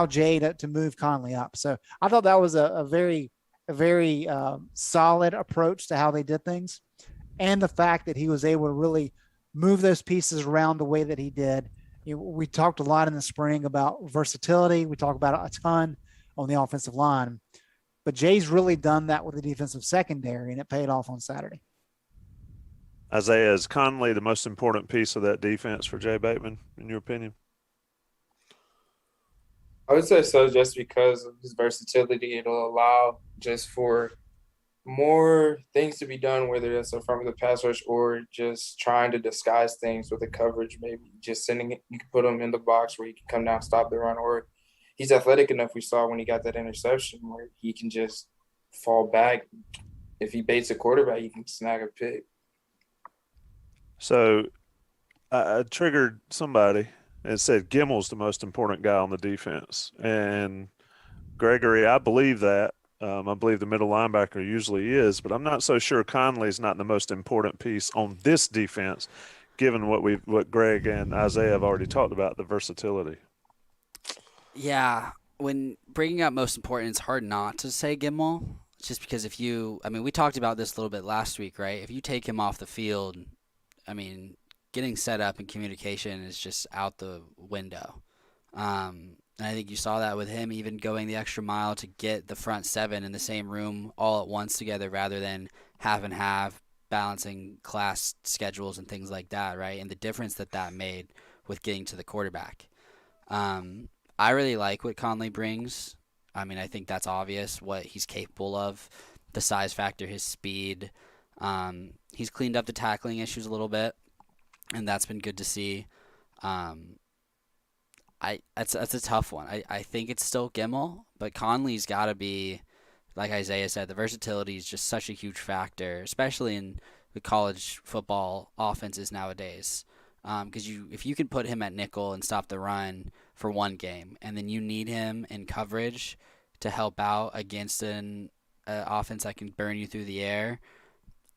Jay to move Conley up. So I thought that was a very solid approach to how they did things. And the fact that he was able to really move those pieces around the way that he did. We talked a lot in the spring about versatility. We talk about it a ton on the offensive line, but Jay's really done that with the defensive secondary, and it paid off on Saturday. Isaiah, is Conley the most important piece of that defense for Jay Bateman, in your opinion? I would say so, just because of his versatility. It'll allow just for more things to be done, whether it's from the pass rush or just trying to disguise things with the coverage. Maybe just sending it, you can put him in the box where he can come down, stop the run, or he's athletic enough. We saw when he got that interception where he can just fall back. If he baits a quarterback, he can snag a pick. So I triggered somebody and said Gimmel's the most important guy on the defense. And Gregory, I believe that. I believe the middle linebacker usually is, but I'm not so sure Conley's not the most important piece on this defense, given what Greg and Isaiah have already talked about, the versatility. Yeah, when bringing up most important, it's hard not to say Gimmel, just because we talked about this a little bit last week, right? If you take him off the field, getting set up and communication is just out the window. And I think you saw that with him even going the extra mile to get the front seven in the same room all at once together rather than half and half, balancing class schedules and things like that, right? And the difference that made with getting to the quarterback. I really like what Conley brings. I think that's obvious what he's capable of, the size factor, his speed. He's cleaned up the tackling issues a little bit, and that's been good to see. That's a tough one. I think it's still Gimmel, but Conley's got to be, like Isaiah said, the versatility is just such a huge factor, especially in the college football offenses nowadays. Because if you can put him at nickel and stop the run for one game, and then you need him in coverage to help out against an offense that can burn you through the air,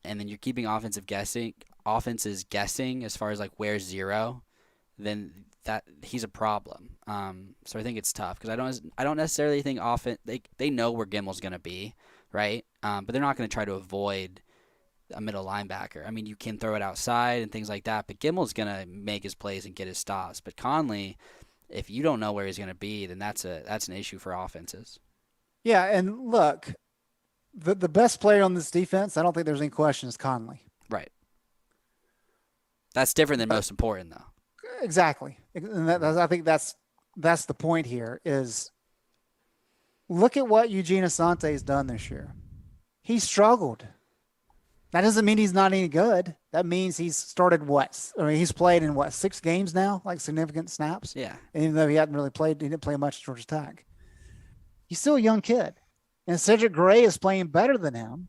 and then you're keeping offenses guessing as far as like where's zero, then that he's a problem. So I think it's tough because I don't necessarily think they know where Gimmel's going to be, right? But they're not going to try to avoid a middle linebacker. You can throw it outside and things like that, but Gimmel's going to make his plays and get his stops. But Conley, if you don't know where he's going to be, then that's an issue for offenses. Yeah, and look, the best player on this defense, I don't think there's any question, is Conley. Right. That's different than most important, though. Exactly. And I think that's the point here is look at what Eugene Asante's done this year. He struggled. That doesn't mean he's not any good. That means he's started he's played in 6 games now, like significant snaps. Yeah. And even though he didn't play much at Georgia Tech. He's still a young kid. And Cedric Gray is playing better than him,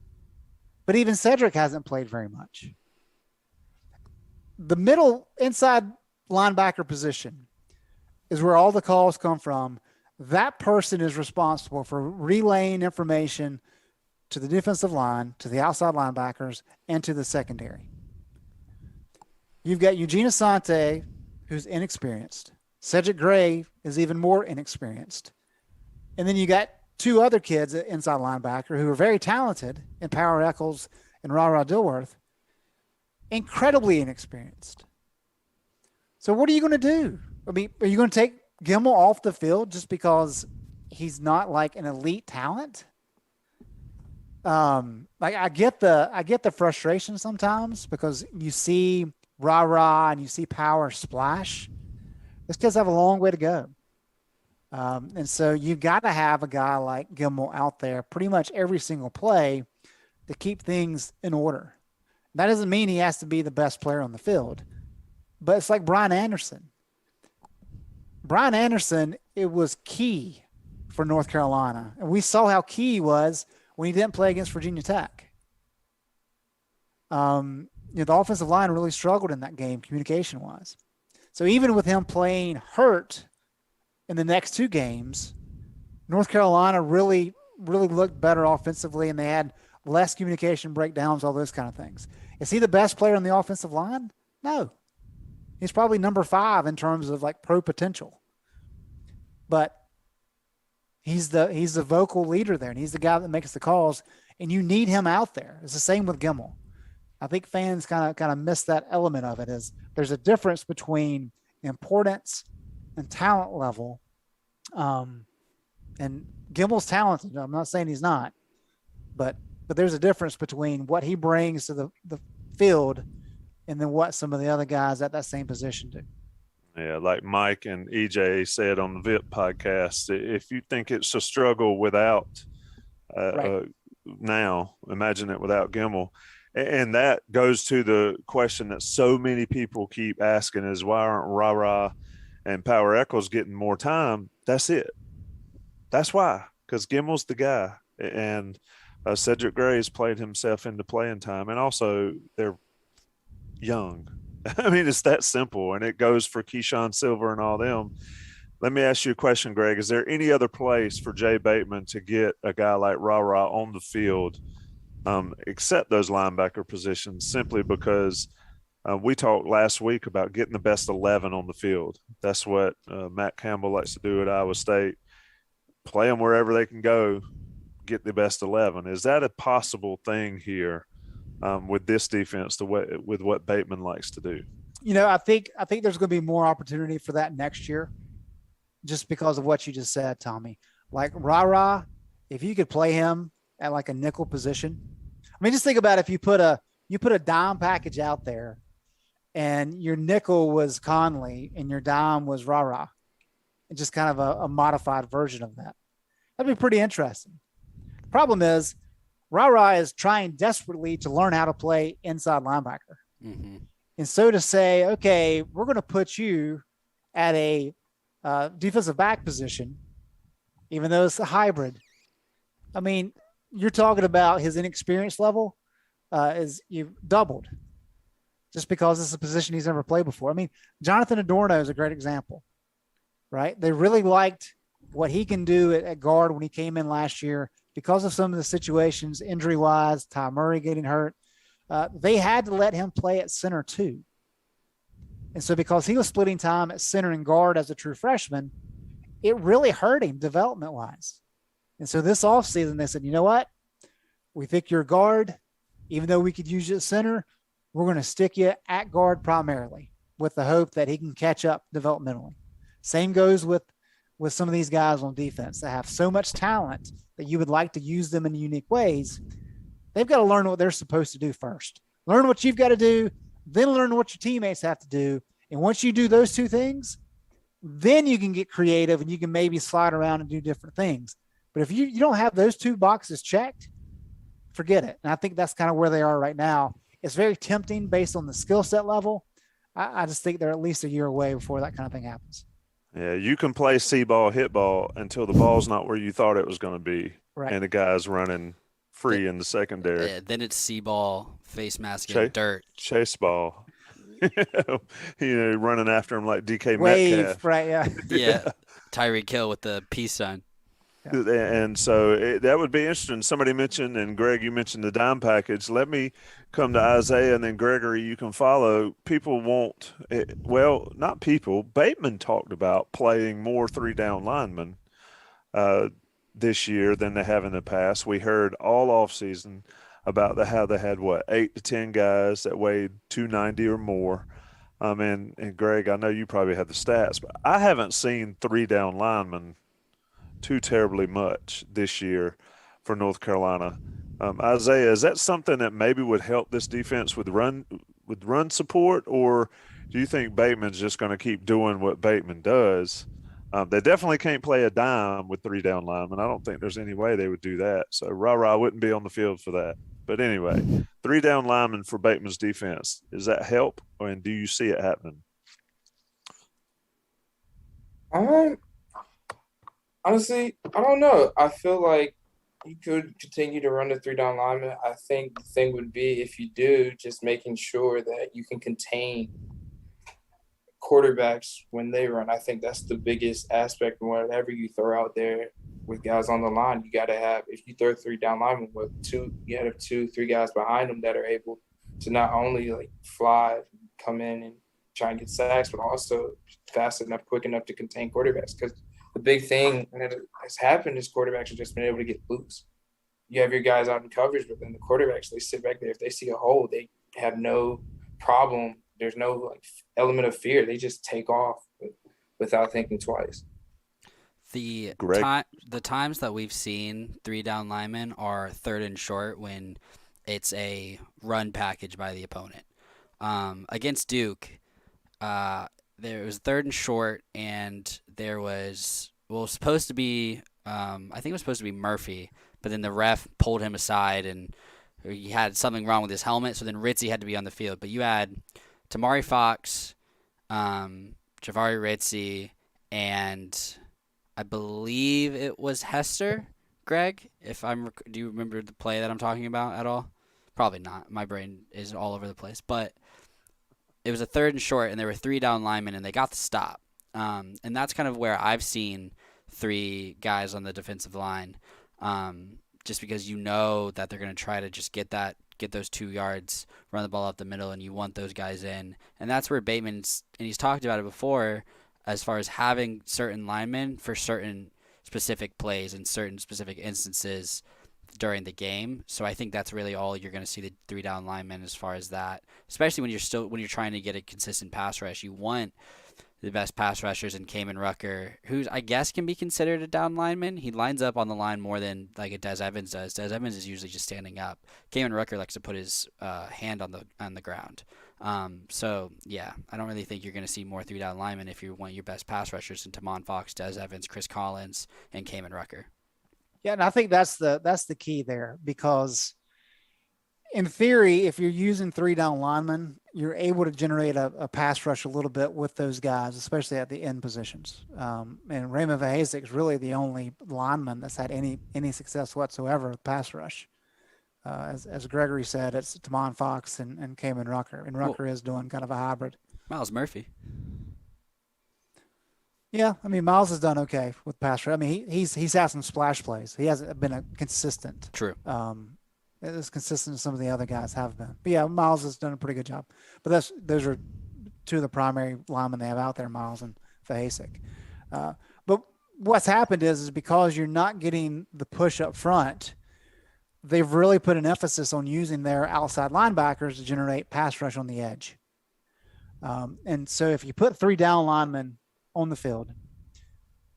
but even Cedric hasn't played very much. The middle inside linebacker position is where all the calls come from. That person is responsible for relaying information to the defensive line, to the outside linebackers, and to the secondary. You've got Eugene Asante, who's inexperienced. Cedric Gray is even more inexperienced. And then you got 2 other kids at inside linebacker who are very talented in Power Eccles and Ra Dilworth, incredibly inexperienced. So what are you going to do? Are you going to take Gimmel off the field just because he's not like an elite talent? I get the frustration sometimes because you see Ra and you see Power splash. Those kids have a long way to go. And so you've got to have a guy like Gimmel out there pretty much every single play to keep things in order. That doesn't mean he has to be the best player on the field, but it's like Brian Anderson. Brian Anderson, it was key for North Carolina. And we saw how key he was when he didn't play against Virginia Tech. The offensive line really struggled in that game communication-wise. So even with him playing hurt in the next 2 games, North Carolina really looked better offensively, and they had less communication breakdowns, all those kind of things. Is he the best player on the offensive line? No. He's probably number 5 in terms of like pro potential. But he's the vocal leader there, and he's the guy that makes the calls, and you need him out there. It's the same with Gimmel. I think fans kind of miss that element of it. Is there's a difference between importance and talent level. And Gimmel's talented. I'm not saying he's not, but there's a difference between what he brings to the field and then what some of the other guys at that same position do. Yeah, like Mike and EJ said on the VIP podcast, if you think it's a struggle without Right. now, imagine it without Gimmel. And that goes to the question that so many people keep asking is why aren't Ra and Power Echols getting more time? That's it. That's why, because Gimmel's the guy. And Cedric Gray's played himself into playing time. And also, they're young. I mean, it's that simple. And it goes for Keyshawn Silver and all them. Let me ask you a question, Greg. Is there any other place for Jay Bateman to get a guy like Ra on the field, except those linebacker positions, simply because we talked last week about getting the best 11 on the field? That's what Matt Campbell likes to do at Iowa State. Play them wherever they can go, get the best 11. Is that a possible thing here with this defense, with what Bateman likes to do? I think there's going to be more opportunity for that next year, just because of what you just said, Tommy. Like Ra, if you could play him at like a nickel position, I mean, just think about if you put a dime package out there, and your nickel was Conley and your dime was Ra, and just kind of a modified version of that. That'd be pretty interesting. The problem is Ra is trying desperately to learn how to play inside linebacker. Mm-hmm. And so to say, okay, we're going to put you at a defensive back position, even though it's a hybrid. I mean, you're talking about his inexperience level is you've doubled just because it's a position he's never played before. I mean, Jonathan Adorno is a great example, right? They really liked what he can do at guard when he came in last year because of some of the situations, injury-wise, Ty Murray getting hurt. They had to let him play at center too. And so because he was splitting time at center and guard as a true freshman, it really hurt him development-wise. And so this offseason, they said, you know what? We think you're a guard. Even though we could use you at center, we're going to stick you at guard primarily with the hope that he can catch up developmentally. Same goes with some of these guys on defense that have so much talent that you would like to use them in unique ways. They've got to learn what they're supposed to do first. Learn what you've got to do, then learn what your teammates have to do. And once you do those two things, then you can get creative and you can maybe slide around and do different things. But if you don't have those two boxes checked, forget it. And I think that's kind of where they are right now. It's very tempting based on the skill set level. I just think they're at least a year away before that kind of thing happens. Yeah, you can play C-ball, hit ball until the ball's not where you thought it was going to be. Right. And the guy's running free in the secondary. Yeah, then it's C-ball, face mask, and dirt. Chase ball. Running after him like DK Wave, Metcalf. right, yeah. Yeah, Tyreek Hill with the peace sign. And so that would be interesting. Somebody mentioned, and Greg, you mentioned the dime package. Let me come to Isaiah, and then Gregory, you can follow. People want – well, not people. Bateman talked about playing more three-down linemen this year than they have in the past. We heard all offseason about how they had, 8 to 10 guys that weighed 290 or more. And Greg, I know you probably have the stats, but I haven't seen three-down linemen too terribly much this year for North Carolina. Isaiah, is that something that maybe would help this defense with run support, or do you think Bateman's just going to keep doing what Bateman does? They definitely can't play a dime with three down linemen. I don't think there's any way they would do that. So Ra wouldn't be on the field for that. But anyway, three down linemen for Bateman's defense. Does that help, and do you see it happening? Honestly, I don't know. I feel like you could continue to run the three down lineman. I think the thing would be, if you do, just making sure that you can contain quarterbacks when they run. I think that's the biggest aspect. Whatever you throw out there with guys on the line, you got to have, if you throw three down linemen with you have 2-3 guys behind them that are able to not only like fly, come in and try and get sacks, but also fast enough, quick enough to contain quarterbacks. Because the big thing that has happened is quarterbacks have just been able to get loose. You have your guys out in coverage, but then the quarterbacks, they sit back there. If they see a hole, they have no problem. There's no like element of fear. They just take off without thinking twice. Greg. The times that we've seen 3 down linemen are 3rd and short when it's a run package by the opponent. Against Duke, there was 3rd and short, and there was supposed to be I think it was supposed to be Murphy, but then the ref pulled him aside and he had something wrong with his helmet, so then Ritzy had to be on the field. But you had Tamari Fox, Javari Ritzy, and I believe it was Hester. Greg, do you remember the play that I'm talking about at all? Probably not. My brain is all over the place. But it was a 3rd and short, and there were 3 down linemen, and they got the stop. And that's kind of where I've seen 3 guys on the defensive line, just because you know that they're going to try to just get those 2 yards, run the ball up the middle, and you want those guys in. And that's where Bateman's, and he's talked about it before, as far as having certain linemen for certain specific plays and certain specific instances during the game. So I think that's really all you're going to see the 3 down linemen as far as that, especially when you're trying to get a consistent pass rush. You want the best pass rushers in Kamen Rucker, who I guess can be considered a down lineman. He lines up on the line more than like a Des Evans does. Des Evans is usually just standing up. Kamen Rucker likes to put his hand on the ground. So yeah, I don't really think you're going to see more 3 down linemen if you want your best pass rushers in Tamon Fox, Des Evans, Chris Collins, and Kamen Rucker. Yeah, and I think that's the key there, because in theory, if you're using 3 down linemen, you're able to generate a pass rush a little bit with those guys, especially at the end positions. And Raymond Vahasek is really the only lineman that's had any success whatsoever with pass rush. As Gregory said, it's Tamon Fox and Kamen Rucker, and Rucker is doing kind of a hybrid. Miles Murphy. Yeah, I mean, Miles has done okay with pass rush. I mean, he's had some splash plays. He hasn't been a consistent. True. As consistent as some of the other guys have been. But yeah, Miles has done a pretty good job. But those are 2 of the primary linemen they have out there, Miles and Vahasek. But what's happened is because you're not getting the push up front, they've really put an emphasis on using their outside linebackers to generate pass rush on the edge. And so if you put 3 down linemen on the field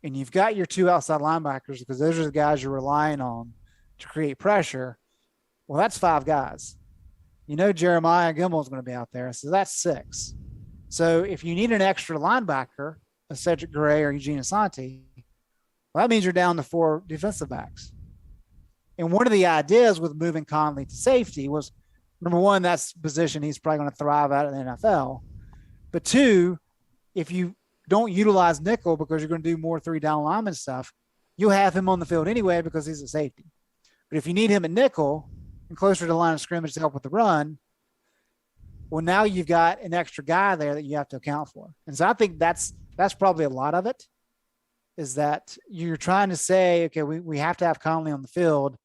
and you've got your 2 outside linebackers, because those are the guys you're relying on to create pressure, well, that's 5 guys. You know, Jeremiah Gimmel is going to be out there. So that's 6. So if you need an extra linebacker, a Cedric Gray or Eugene Asante, well, that means you're down to 4 defensive backs. And one of the ideas with moving Conley to safety was, number one, that's the position he's probably going to thrive at in the NFL. But 2, if you don't utilize nickel because you're going to do more 3 down lineman stuff, you'll have him on the field anyway because he's a safety. But if you need him at nickel and closer to the line of scrimmage to help with the run, well, now you've got an extra guy there that you have to account for. And so I think that's probably a lot of it, is that you're trying to say, okay, we have to have Conley on the field.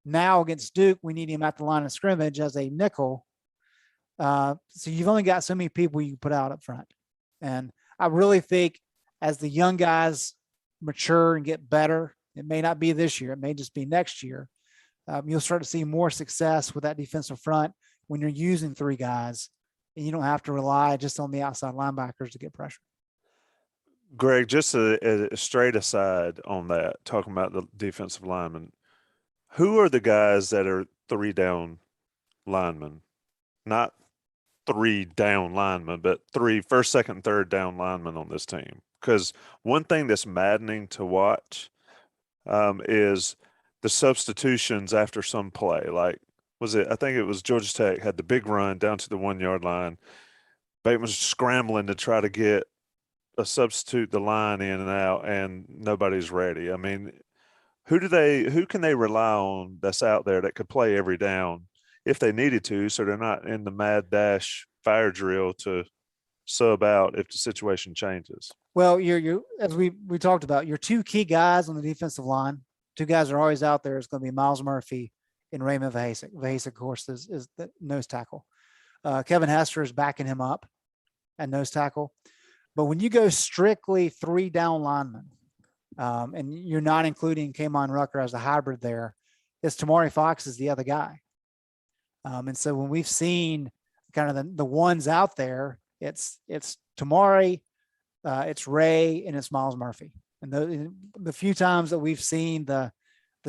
Now against Duke, we need him at the line of scrimmage as a nickel. So you've only got so many people you can put out up front. And I really think as the young guys mature and get better, it may not be this year, it may just be next year, you'll start to see more success with that defensive front when you're using 3 guys and you don't have to rely just on the outside linebackers to get pressure. Greg, just a straight aside on that, talking about the defensive linemen, who are the guys that are 3 down linemen? Not 3 down linemen, but 3 first, second, third down linemen on this team. Because one thing that's maddening to watch is the substitutions after some play. Like, I think it was Georgia Tech had the big run down to the 1 yard line. Bateman's scrambling to try to get a substitute the line in and out, and nobody's ready. I mean, who can they rely on that's out there that could play every down if they needed to, so they're not in the mad dash fire drill to sub out if the situation changes? Well, you as we talked about, your 2 key guys on the defensive line, 2 guys are always out there. It's going to be Miles Murphy and Raymond Vahasek. Vahasek, of course, is the nose tackle. Kevin Hester is backing him up at nose tackle. But when you go strictly 3 down linemen, and you're not including Kamon Rucker as a hybrid there, it's Tamari Fox is the other guy. And so when we've seen kind of the ones out there, it's Tamari, it's Ray, and it's Miles Murphy. And the few times that we've seen the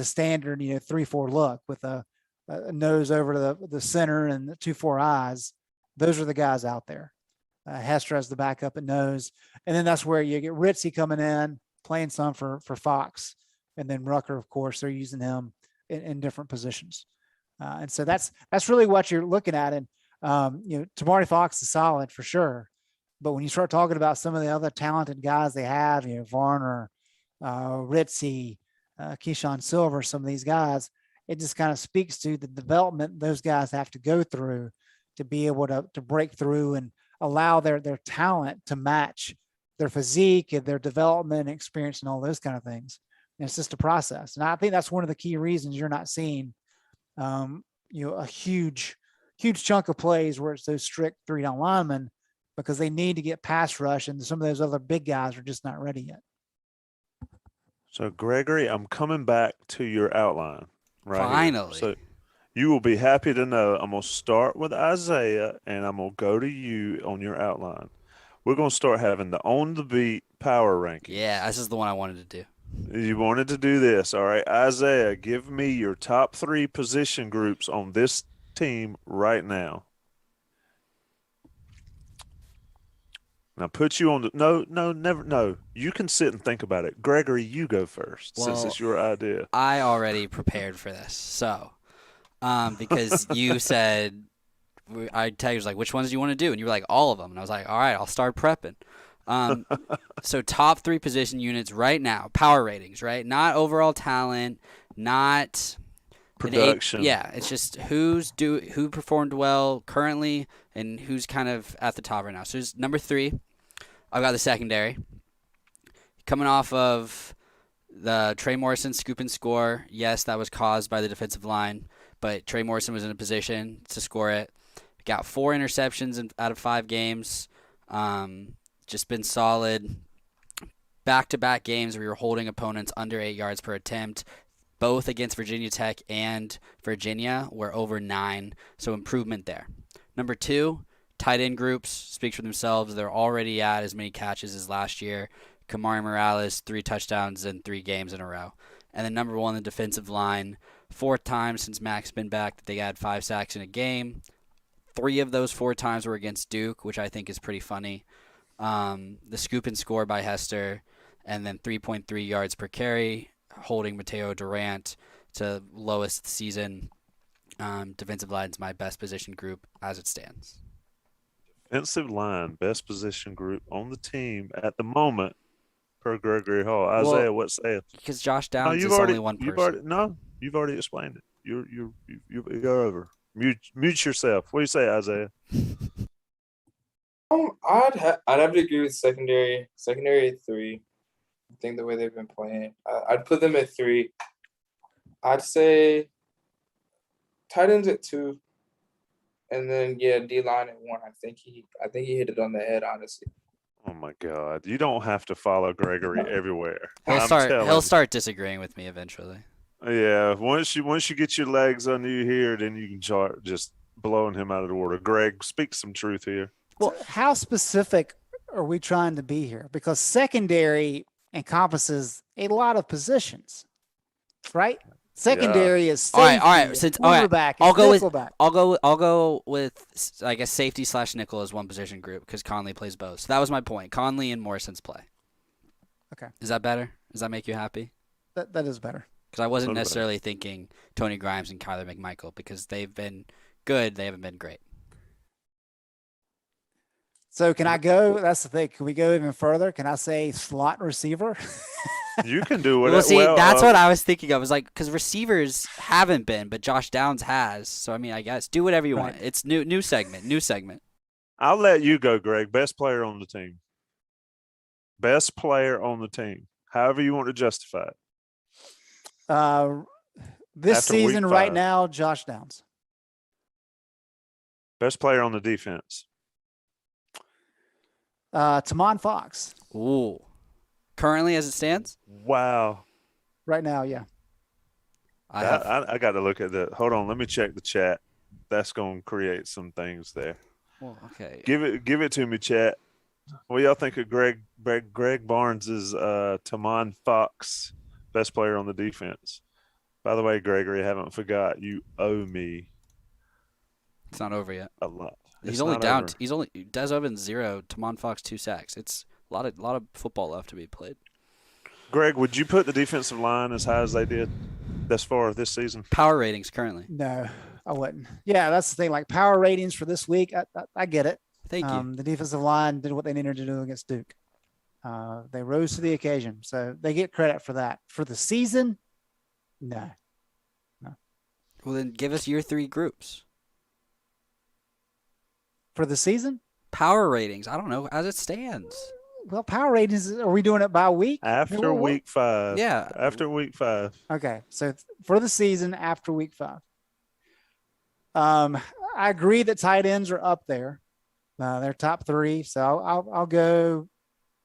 standard, 3-4 look with a nose over to the center and the 2-4 eyes, those are the guys out there. Hester has the backup at nose, and then that's where you get Ritzy coming in, playing some for Fox, and then Rucker, of course, they're using him in different positions, and so that's really what you're looking at. And Tamari Fox is solid for sure, but when you start talking about some of the other talented guys they have, Varner, Ritzy, Keyshawn Silver, some of these guys, it just kind of speaks to the development those guys have to go through to be able to break through and allow their talent to match their physique and their development experience and all those kind of things. And it's just a process. And I think that's one of the key reasons you're not seeing, a huge chunk of plays where it's those strict 3-down linemen, because they need to get pass rush, and some of those other big guys are just not ready yet. So, Gregory, I'm coming back to your outline right Finally. here. So you will be happy to know I'm going to start with Isaiah, and I'm going to go to you on your outline. We're going to start having the on-the-beat power rankings. Yeah, this is the one I wanted to do. You wanted to do this. All right, Isaiah, give me your top 3 position groups on this team right now. Now put you on the no. You can sit and think about it. Gregory, you go first since it's your idea. I already prepared for this, so because you said I tagged you like, which ones do you want to do, and you were like all of them, and I was like, all right, I'll start prepping. So top 3 position units right now, power ratings, right? Not overall talent, not production. It's just who performed well currently and who's kind of at the top right now. So there's number 3. I've got the secondary. Coming off of the Trey Morrison scoop and score. Yes, that was caused by the defensive line, but Trey Morrison was in a position to score it. Got 4 interceptions out of 5 games. Just been solid. Back-to-back games where you're holding opponents under 8 yards per attempt. Both against Virginia Tech and Virginia were over 9, so improvement there. Number 2, tight end groups speak for themselves. They're already at as many catches as last year. Kamari Morales, 3 touchdowns in 3 games in a row. And then number 1, the defensive line. 4th time since Mac's been back that they had 5 sacks in a game. 3 of those 4 times were against Duke, which I think is pretty funny. The scoop and score by Hester, and then 3.3 yards per carry, holding Mateo Durant to lowest season. Defensive line's my best position group as it stands. Defensive line, best position group on the team at the moment, per Gregory Hall. Isaiah, what say? Because Josh Downs is only one person. You've already explained it. You're over. Mute yourself. What do you say, Isaiah? I'd have to agree with secondary. Secondary at 3. I think the way they've been playing, I'd put them at 3. I'd say tight ends at 2, and then D-line at 1. I think he hit it on the head, honestly. Oh my God! You don't have to follow Gregory everywhere. He'll start disagreeing with me eventually. Yeah, once you get your legs under you here, then you can start just blowing him out of the water. Greg, speak some truth here. Well, how specific are we trying to be here? Because secondary encompasses a lot of positions, right? Secondary is safety, all right. Since quarterback, I'll go with I guess safety / nickel as one position group because Conley plays both. So that was my point. Conley and Morrison's play. Okay. Is that better? Does that make you happy? That is better. Because I wasn't necessarily thinking Tony Grimes and Kyler McMichael because they've been good. They haven't been great. So can I go? That's the thing. Can we go even further? Can I say slot receiver? You can do whatever. Well, see, that's what I was thinking of. I was like, because receivers haven't been, but Josh Downs has. So, I mean, I guess do whatever you want. It's new segment. I'll let you go, Greg. Best player on the team. Best player on the team. However you want to justify it. This After season, week 5. right now, Josh Downs. Best player on the defense. Tamon Fox. Ooh. Currently, as it stands? Wow. Right now, yeah. I got to look at that. Hold on. Let me check the chat. That's going to create some things there. Well, okay. Give it to me, chat. What y'all think of Greg Barnes is Tamon Fox, best player on the defense? By the way, Gregory, I haven't forgot you owe me It's not over yet. a lot. He's It's only not down. over. He's only Des Owens 0, Tamon Fox 2 sacks. It's a lot of football left to be played. Greg, would you put the defensive line as high as they did thus far this season? Power ratings currently. No, I wouldn't. Yeah, that's the thing. Like power ratings for this week, I get it. Thank you. The defensive line did what they needed to do against Duke. They rose to the occasion, so they get credit for that. For the season, no. Well, then give us your 3 groups. For the season, Power ratings. I don't know as it stands. well, power ratings. Are we doing it by week? After week 5. Yeah. After week 5. Okay, so for the season after week 5. I agree that tight ends are up there. They're top 3, so I'll go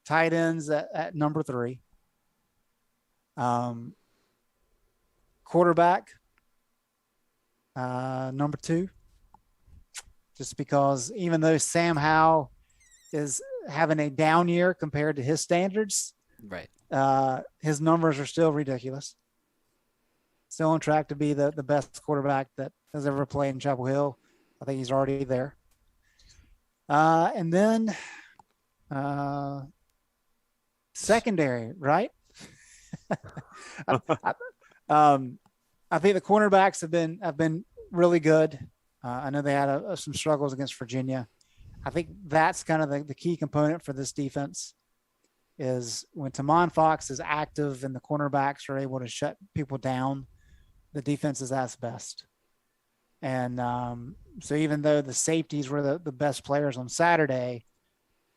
tight ends at number 3. Quarterback, number 2. Just because even though Sam Howell is having a down year compared to his standards, Right. his numbers are still ridiculous. Still on track to be the best quarterback that has ever played in Chapel Hill. I think he's already there. And then secondary, right? I think the cornerbacks have been really good. I know they had some struggles against Virginia. I think that's kind of the key component for this defense is when Tamon Fox is active and the cornerbacks are able to shut people down, the defense is at its best. And so even though the safeties were the best players on Saturday,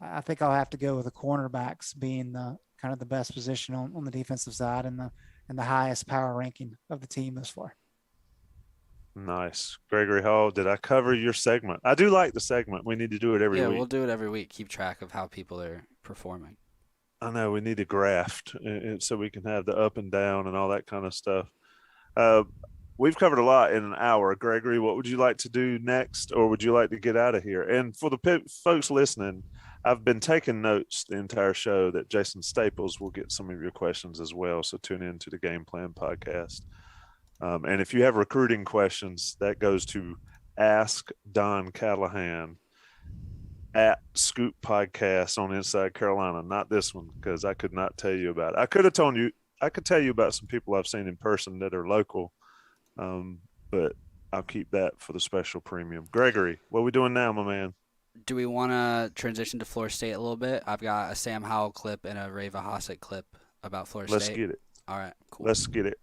I think I'll have to go with the cornerbacks being the kind of the best position on the defensive side and the highest power ranking of the team thus far. Nice. Gregory Hall, did I cover your segment? I do like the segment. We need to do it every Yeah, week. we'll do it every week. Keep track of how people are performing. I know we need a graft so we can have the up and down and all that kind of stuff. We've covered a lot in an hour. Gregory, what would you like to do next, or would you like to get out of here? And for the folks listening, I've been taking notes the entire show that Jason Staples will get some of your questions as well. So tune in to the Game Plan podcast. And if you have recruiting questions, that goes to Ask Don Callahan at Scoop Podcast on Inside Carolina. Not this one, because I could not tell you about it. I could tell you about some people I've seen in person that are local, but I'll keep that for the special premium. Gregory, what are we doing now, my man? Do we want to transition to Florida State a little bit? I've got a Sam Howell clip and a Reva Hossack clip about Florida Let's State. get it. All right, cool. Let's get it.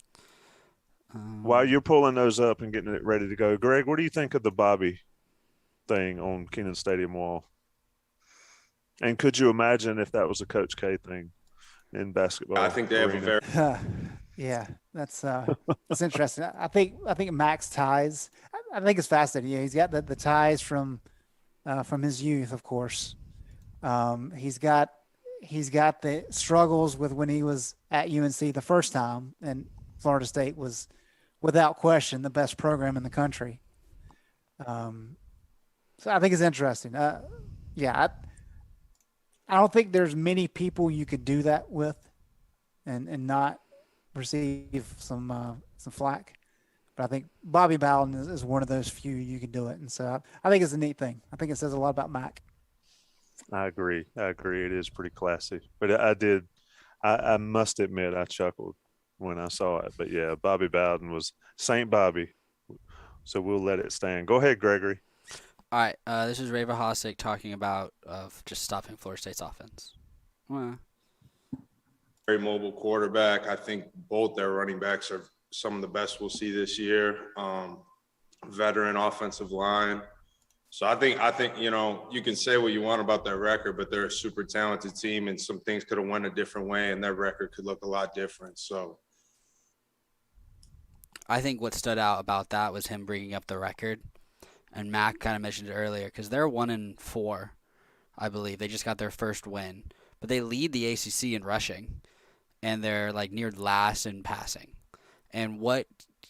While you're pulling those up and getting it ready to go, Greg, what do you think of the Bobby thing on Kenan Stadium wall? And could you imagine if that was a Coach K thing in basketball? I think they have a very Yeah, that's interesting. I think Max ties. I think it's fascinating. Yeah, he's got the ties from his youth, of course. He's got the struggles with when he was at UNC the first time, and Florida State was, without question, the best program in the country. So I think it's interesting. I don't think there's many people you could do that with, and not receive some flack. But I think Bobby Bowden is one of those few you could do it, and so I think it's a neat thing. I think it says a lot about Mac. I agree. It is pretty classy. But I must admit, I chuckled when I saw it. But yeah, Bobby Bowden was St. Bobby. So we'll let it stand. Go ahead, Gregory. All right, this is Reva Hossack talking about just stopping Florida State's offense. very mobile quarterback. I think both their running backs are some of the best we'll see this year. Veteran offensive line. So I think you can say what you want about their record, but they're a super talented team, and some things could have went a different way, and their record could look a lot different. So I think what stood out about that was him bringing up the record, and Mac kind of mentioned it earlier because they're 1-4, I believe. They just got their first win, but they lead the ACC in rushing, and they're like near last in passing. And what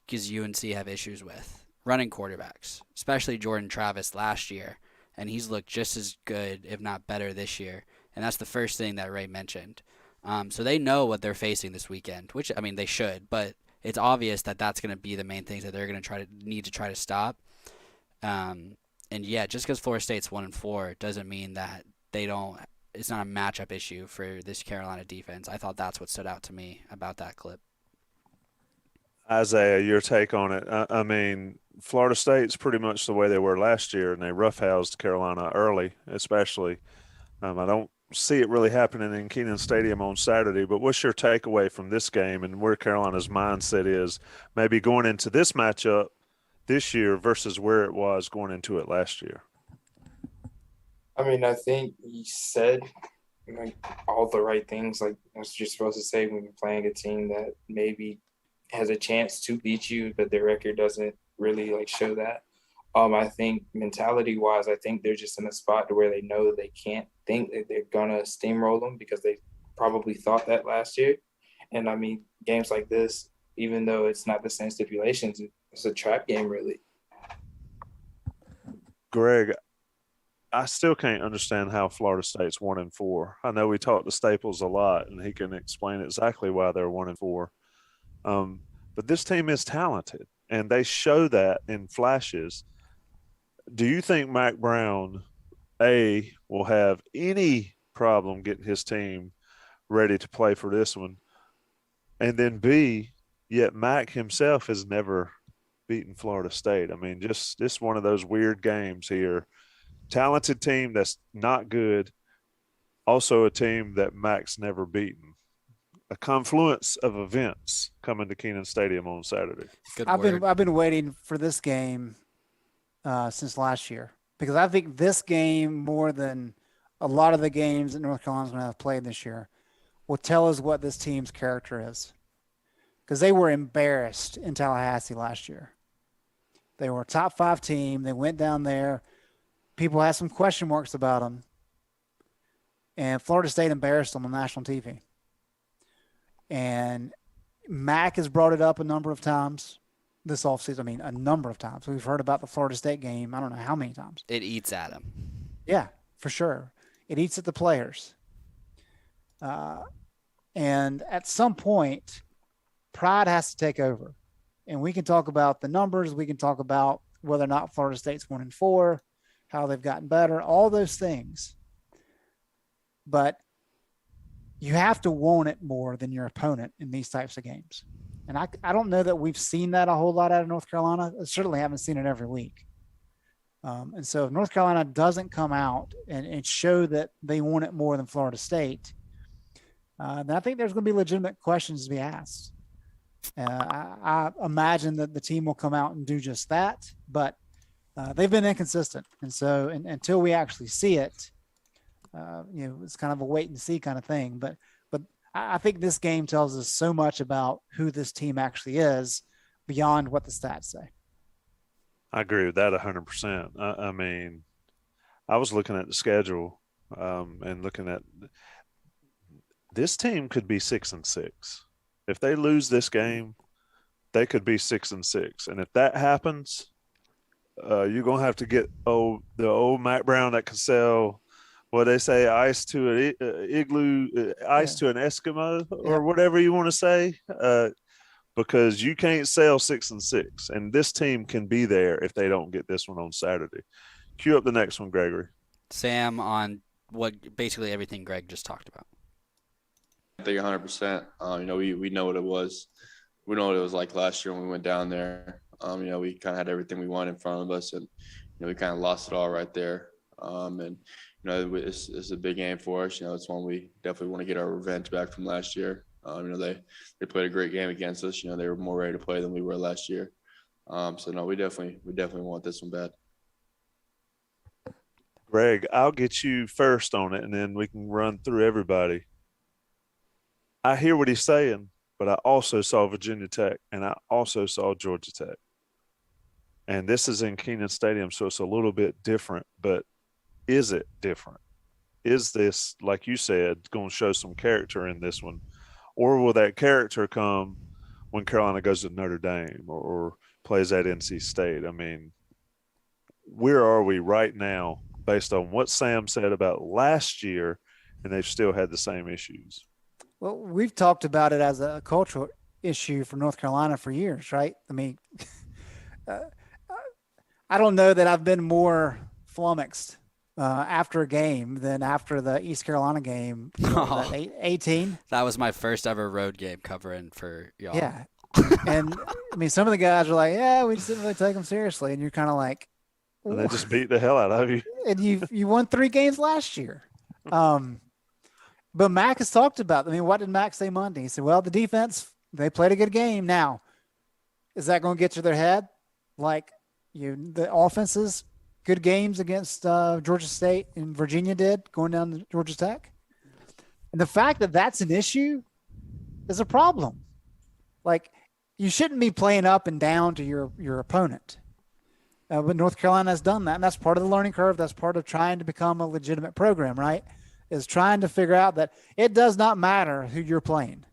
does UNC have issues with? Running quarterbacks, especially Jordan Travis last year, and he's looked just as good, if not better, this year. And that's the first thing that Ray mentioned. So they know what they're facing this weekend, which, I mean, they should, but it's obvious that that's going to be the main things that they're going to need to try to stop. And yeah, just because Florida State's 1-4 doesn't mean that they don't. It's not a matchup issue for this Carolina defense. I thought that's what stood out to me about that clip. Isaiah, your take on it? I mean, Florida State's pretty much the way they were last year, and they roughhoused Carolina early, especially. I don't see it really happening in Kenan Stadium on Saturday, but what's your takeaway from this game and where Carolina's mindset is maybe going into this matchup this year versus where it was going into it last year? I mean, I think he said like all the right things, like that's what you're supposed to say when you're playing a team that maybe has a chance to beat you, but their record doesn't really like show that. I think mentality wise, I think they're just in a spot to where they know they can't think that they're gonna steamroll them because they probably thought that last year. And I mean, games like this, even though it's not the same stipulations, it's a trap game, really. Greg, I still can't understand how Florida State's 1-4. I know we talked to Staples a lot, and he can explain exactly why they're 1-4. But this team is talented, and they show that in flashes. Do you think Mac Brown, A, will have any problem getting his team ready to play for this one? And then B, yet Mac himself has never beaten Florida State. I mean, just one of those weird games here. Talented team that's not good, also a team that Mac's never beaten. A confluence of events coming to Kenan Stadium on Saturday. I've been waiting for this game since last year because I think this game, more than a lot of the games that North Carolina's going to have played this year, will tell us what this team's character is. Because they were embarrassed in Tallahassee last year. They were a top 5 team. They went down there. People had some question marks about them. And Florida State embarrassed them on national TV. And Mac has brought it up a number of times this offseason. I mean, a number of times. We've heard about the Florida State game. I don't know how many times. It eats at him. Yeah, for sure. It eats at the players. And at some point, pride has to take over. And we can talk about the numbers. We can talk about whether or not Florida State's 1-4, how they've gotten better, all those things. But you have to want it more than your opponent in these types of games. And I don't know that we've seen that a whole lot out of North Carolina. I certainly haven't seen it every week. And so if North Carolina doesn't come out and show that they want it more than Florida State, then I think there's going to be legitimate questions to be asked. I imagine that the team will come out and do just that, but they've been inconsistent. And so until we actually see it, it's kind of a wait and see kind of thing. But I think this game tells us so much about who this team actually is beyond what the stats say. I agree with that 100%. I mean, I was looking at the schedule and looking at this team could be 6-6. If they lose this game, they could be 6-6. And if that happens, you're going to have to get the old Mac Brown that can sell what they say, ice to an igloo, ice to an Eskimo, or whatever you want to say, because you can't sell 6-6, and this team can be there if they don't get this one on Saturday. Cue up the next one, Gregory. Sam, on what basically everything Greg just talked about. I think 100%. We know what it was. We know what it was like last year when we went down there. We kind of had everything we wanted in front of us, and we kind of lost it all right there. It's a big game for us. It's one we definitely want to get our revenge back from last year. They played a great game against us. They were more ready to play than we were last year. We definitely want this one bad. Greg, I'll get you first on it, and then we can run through everybody. I hear what he's saying, but I also saw Virginia Tech, and I also saw Georgia Tech. And this is in Kenan Stadium, so it's a little bit different, but is it different? Is this, like you said, going to show some character in this one? Or will that character come when Carolina goes to Notre Dame or plays at NC State? I mean, where are we right now based on what Sam said about last year, and they've still had the same issues. Well, we've talked about it as a cultural issue for North Carolina for years, right? I mean, uh, I don't know that I've been more flummoxed after a game than after the East Carolina game. Oh. 18? That was my first ever road game covering for y'all. Yeah. And I mean, some of the guys are like, yeah, we just didn't really take them seriously. And you're kind of like, And they just beat the hell out of you. And you won 3 games last year. But Mac has talked about, I mean, what did Mac say Monday? He said, well, the defense, they played a good game. Now, is that going to get to their head? Like the offenses, good games against Georgia State and Virginia did going down to Georgia Tech. And the fact that that's an issue is a problem. Like, you shouldn't be playing up and down to your opponent. But North Carolina has done that, and that's part of the learning curve. That's part of trying to become a legitimate program, right? Is trying to figure out that it does not matter who you're playing.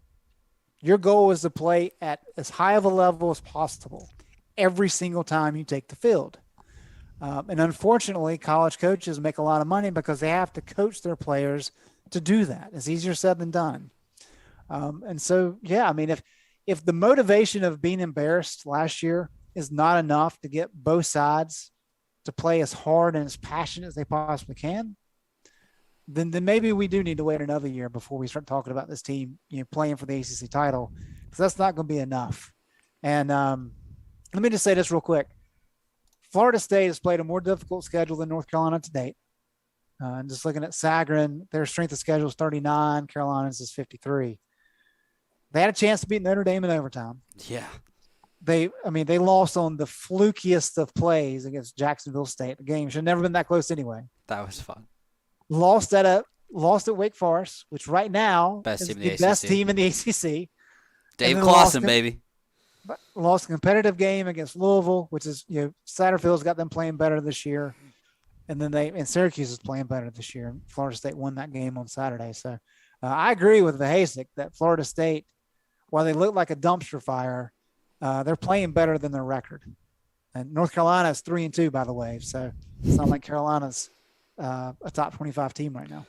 Your goal is to play at as high of a level as possible every single time you take the field. And unfortunately, college coaches make a lot of money because they have to coach their players to do that. It's easier said than done. And so, yeah, I mean, if the motivation of being embarrassed last year is not enough to get both sides to play as hard and as passionate as they possibly can, then maybe we do need to wait another year before we start talking about this team, playing for the ACC title, because that's not going to be enough. And let me just say this real quick. Florida State has played a more difficult schedule than North Carolina to date. And just looking at Sagarin, their strength of schedule is 39, Carolina's is 53. They had a chance to beat Notre Dame in overtime. Yeah. They lost on the flukiest of plays against Jacksonville State. The game should have never been that close anyway. That was fun. Lost at Wake Forest, which right now is the best team in the ACC. Dave Clawson, baby. Lost a competitive game against Louisville, which is, Satterfield's got them playing better this year. And then Syracuse is playing better this year. Florida State won that game on Saturday. So I agree with Vahasik that Florida State, while they look like a dumpster fire, they're playing better than their record. And North Carolina is 3-2, by the way. So it's not like Carolina's a top 25 team right now.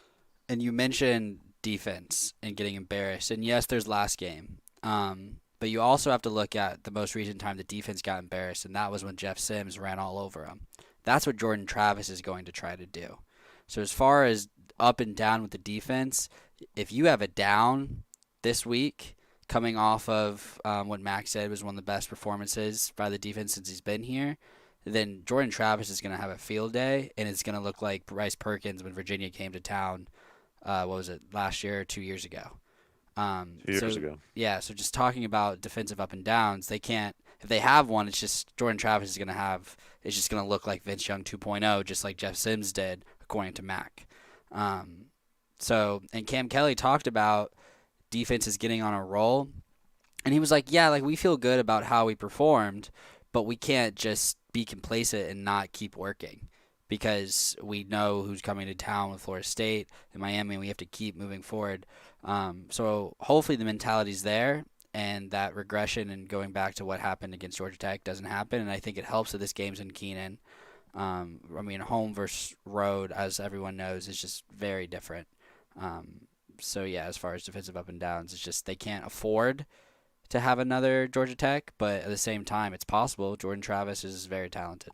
And you mentioned defense and getting embarrassed. And yes, there's last game. But you also have to look at the most recent time the defense got embarrassed, and that was when Jeff Sims ran all over them. That's what Jordan Travis is going to try to do. So as far as up and down with the defense, if you have a down this week coming off of what Max said was one of the best performances by the defense since he's been here, then Jordan Travis is going to have a field day, and it's going to look like Bryce Perkins when Virginia came to town, last year or 2 years ago? 2 years ago. Yeah, so just talking about defensive up and downs, they can't – if they have one, it's just Jordan Travis is going to have – it's just going to look like Vince Young 2.0, just like Jeff Sims did, according to Mac. And Cam Kelly talked about defense is getting on a roll, and he was like, yeah, like we feel good about how we performed, but we can't just be complacent and not keep working because we know who's coming to town with Florida State and Miami, and we have to keep moving forward. So hopefully the mentality's there, and that regression and going back to what happened against Georgia Tech doesn't happen. And I think it helps that this game's in Keenan. Home versus road, as everyone knows, is just very different. So yeah, as far as defensive up and downs, it's just they can't afford to have another Georgia Tech, but at the same time, it's possible. Jordan Travis is very talented.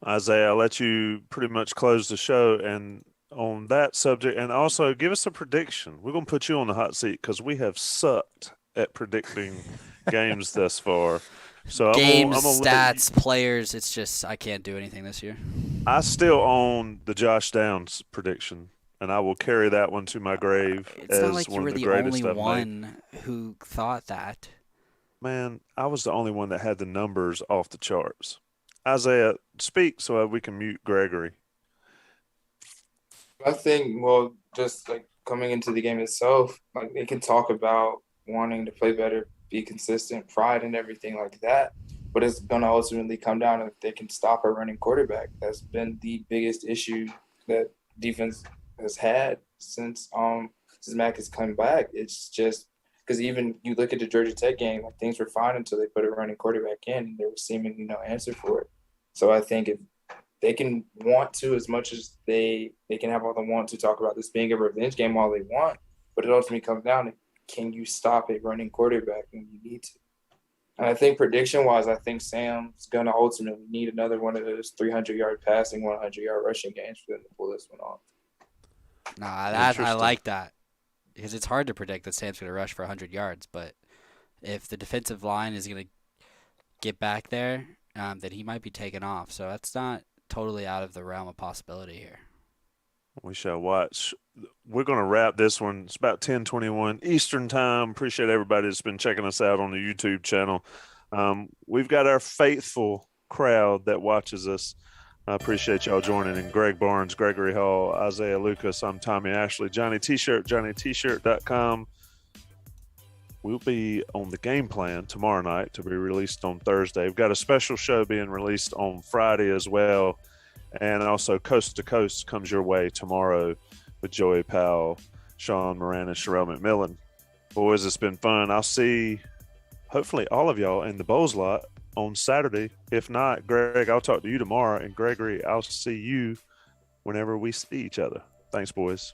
Isaiah, I'll let you pretty much close the show and on that subject, and also give us a prediction. We're going to put you on the hot seat because we have sucked at predicting games thus far. So games, stats, players, it's just I can't do anything this year. I still own the Josh Downs prediction, and I will carry that one to my grave. It's not like you were the only one who thought that. Man, I was the only one that had the numbers off the charts. Isaiah, speak so we can mute Gregory. I think, well, just like coming into the game itself, like they can talk about wanting to play better, be consistent, pride and everything like that. But it's going to ultimately come down to if they can stop a running quarterback. That's been the biggest issue that defense has had since Mac has come back. It's just because even you look at the Georgia Tech game, like things were fine until they put a running quarterback in, and there was seemingly no answer for it. So I think if they can want to as much as they can have all the want to talk about this being a revenge game all they want, but it ultimately comes down to, can you stop a running quarterback when you need to? And I think prediction-wise, I think Sam's going to ultimately need another one of those 300-yard passing, 100-yard rushing games for them to pull this one off. I like that because it's hard to predict that Sam's going to rush for 100 yards. But if the defensive line is going to get back there, then he might be taken off. So that's not totally out of the realm of possibility here. We shall watch. We're going to wrap this one. It's about 10:21 Eastern time. Appreciate everybody that's been checking us out on the YouTube channel. We've got our faithful crowd that watches us. I appreciate y'all joining in. Greg Barnes, Gregory Hall, Isaiah Lucas. I'm Tommy Ashley. Johnny T-shirt, JohnnyT-shirt.com. We'll be on the game plan tomorrow night to be released on Thursday. We've got a special show being released on Friday as well. And also Coast to Coast comes your way tomorrow with Joey Powell, Sean Moran, and Sherelle McMillan. Boys, it's been fun. I'll see hopefully all of y'all in the Bowls lot on Saturday. If not, Greg, I'll talk to you tomorrow. And Gregory, I'll see you whenever we see each other. Thanks, boys.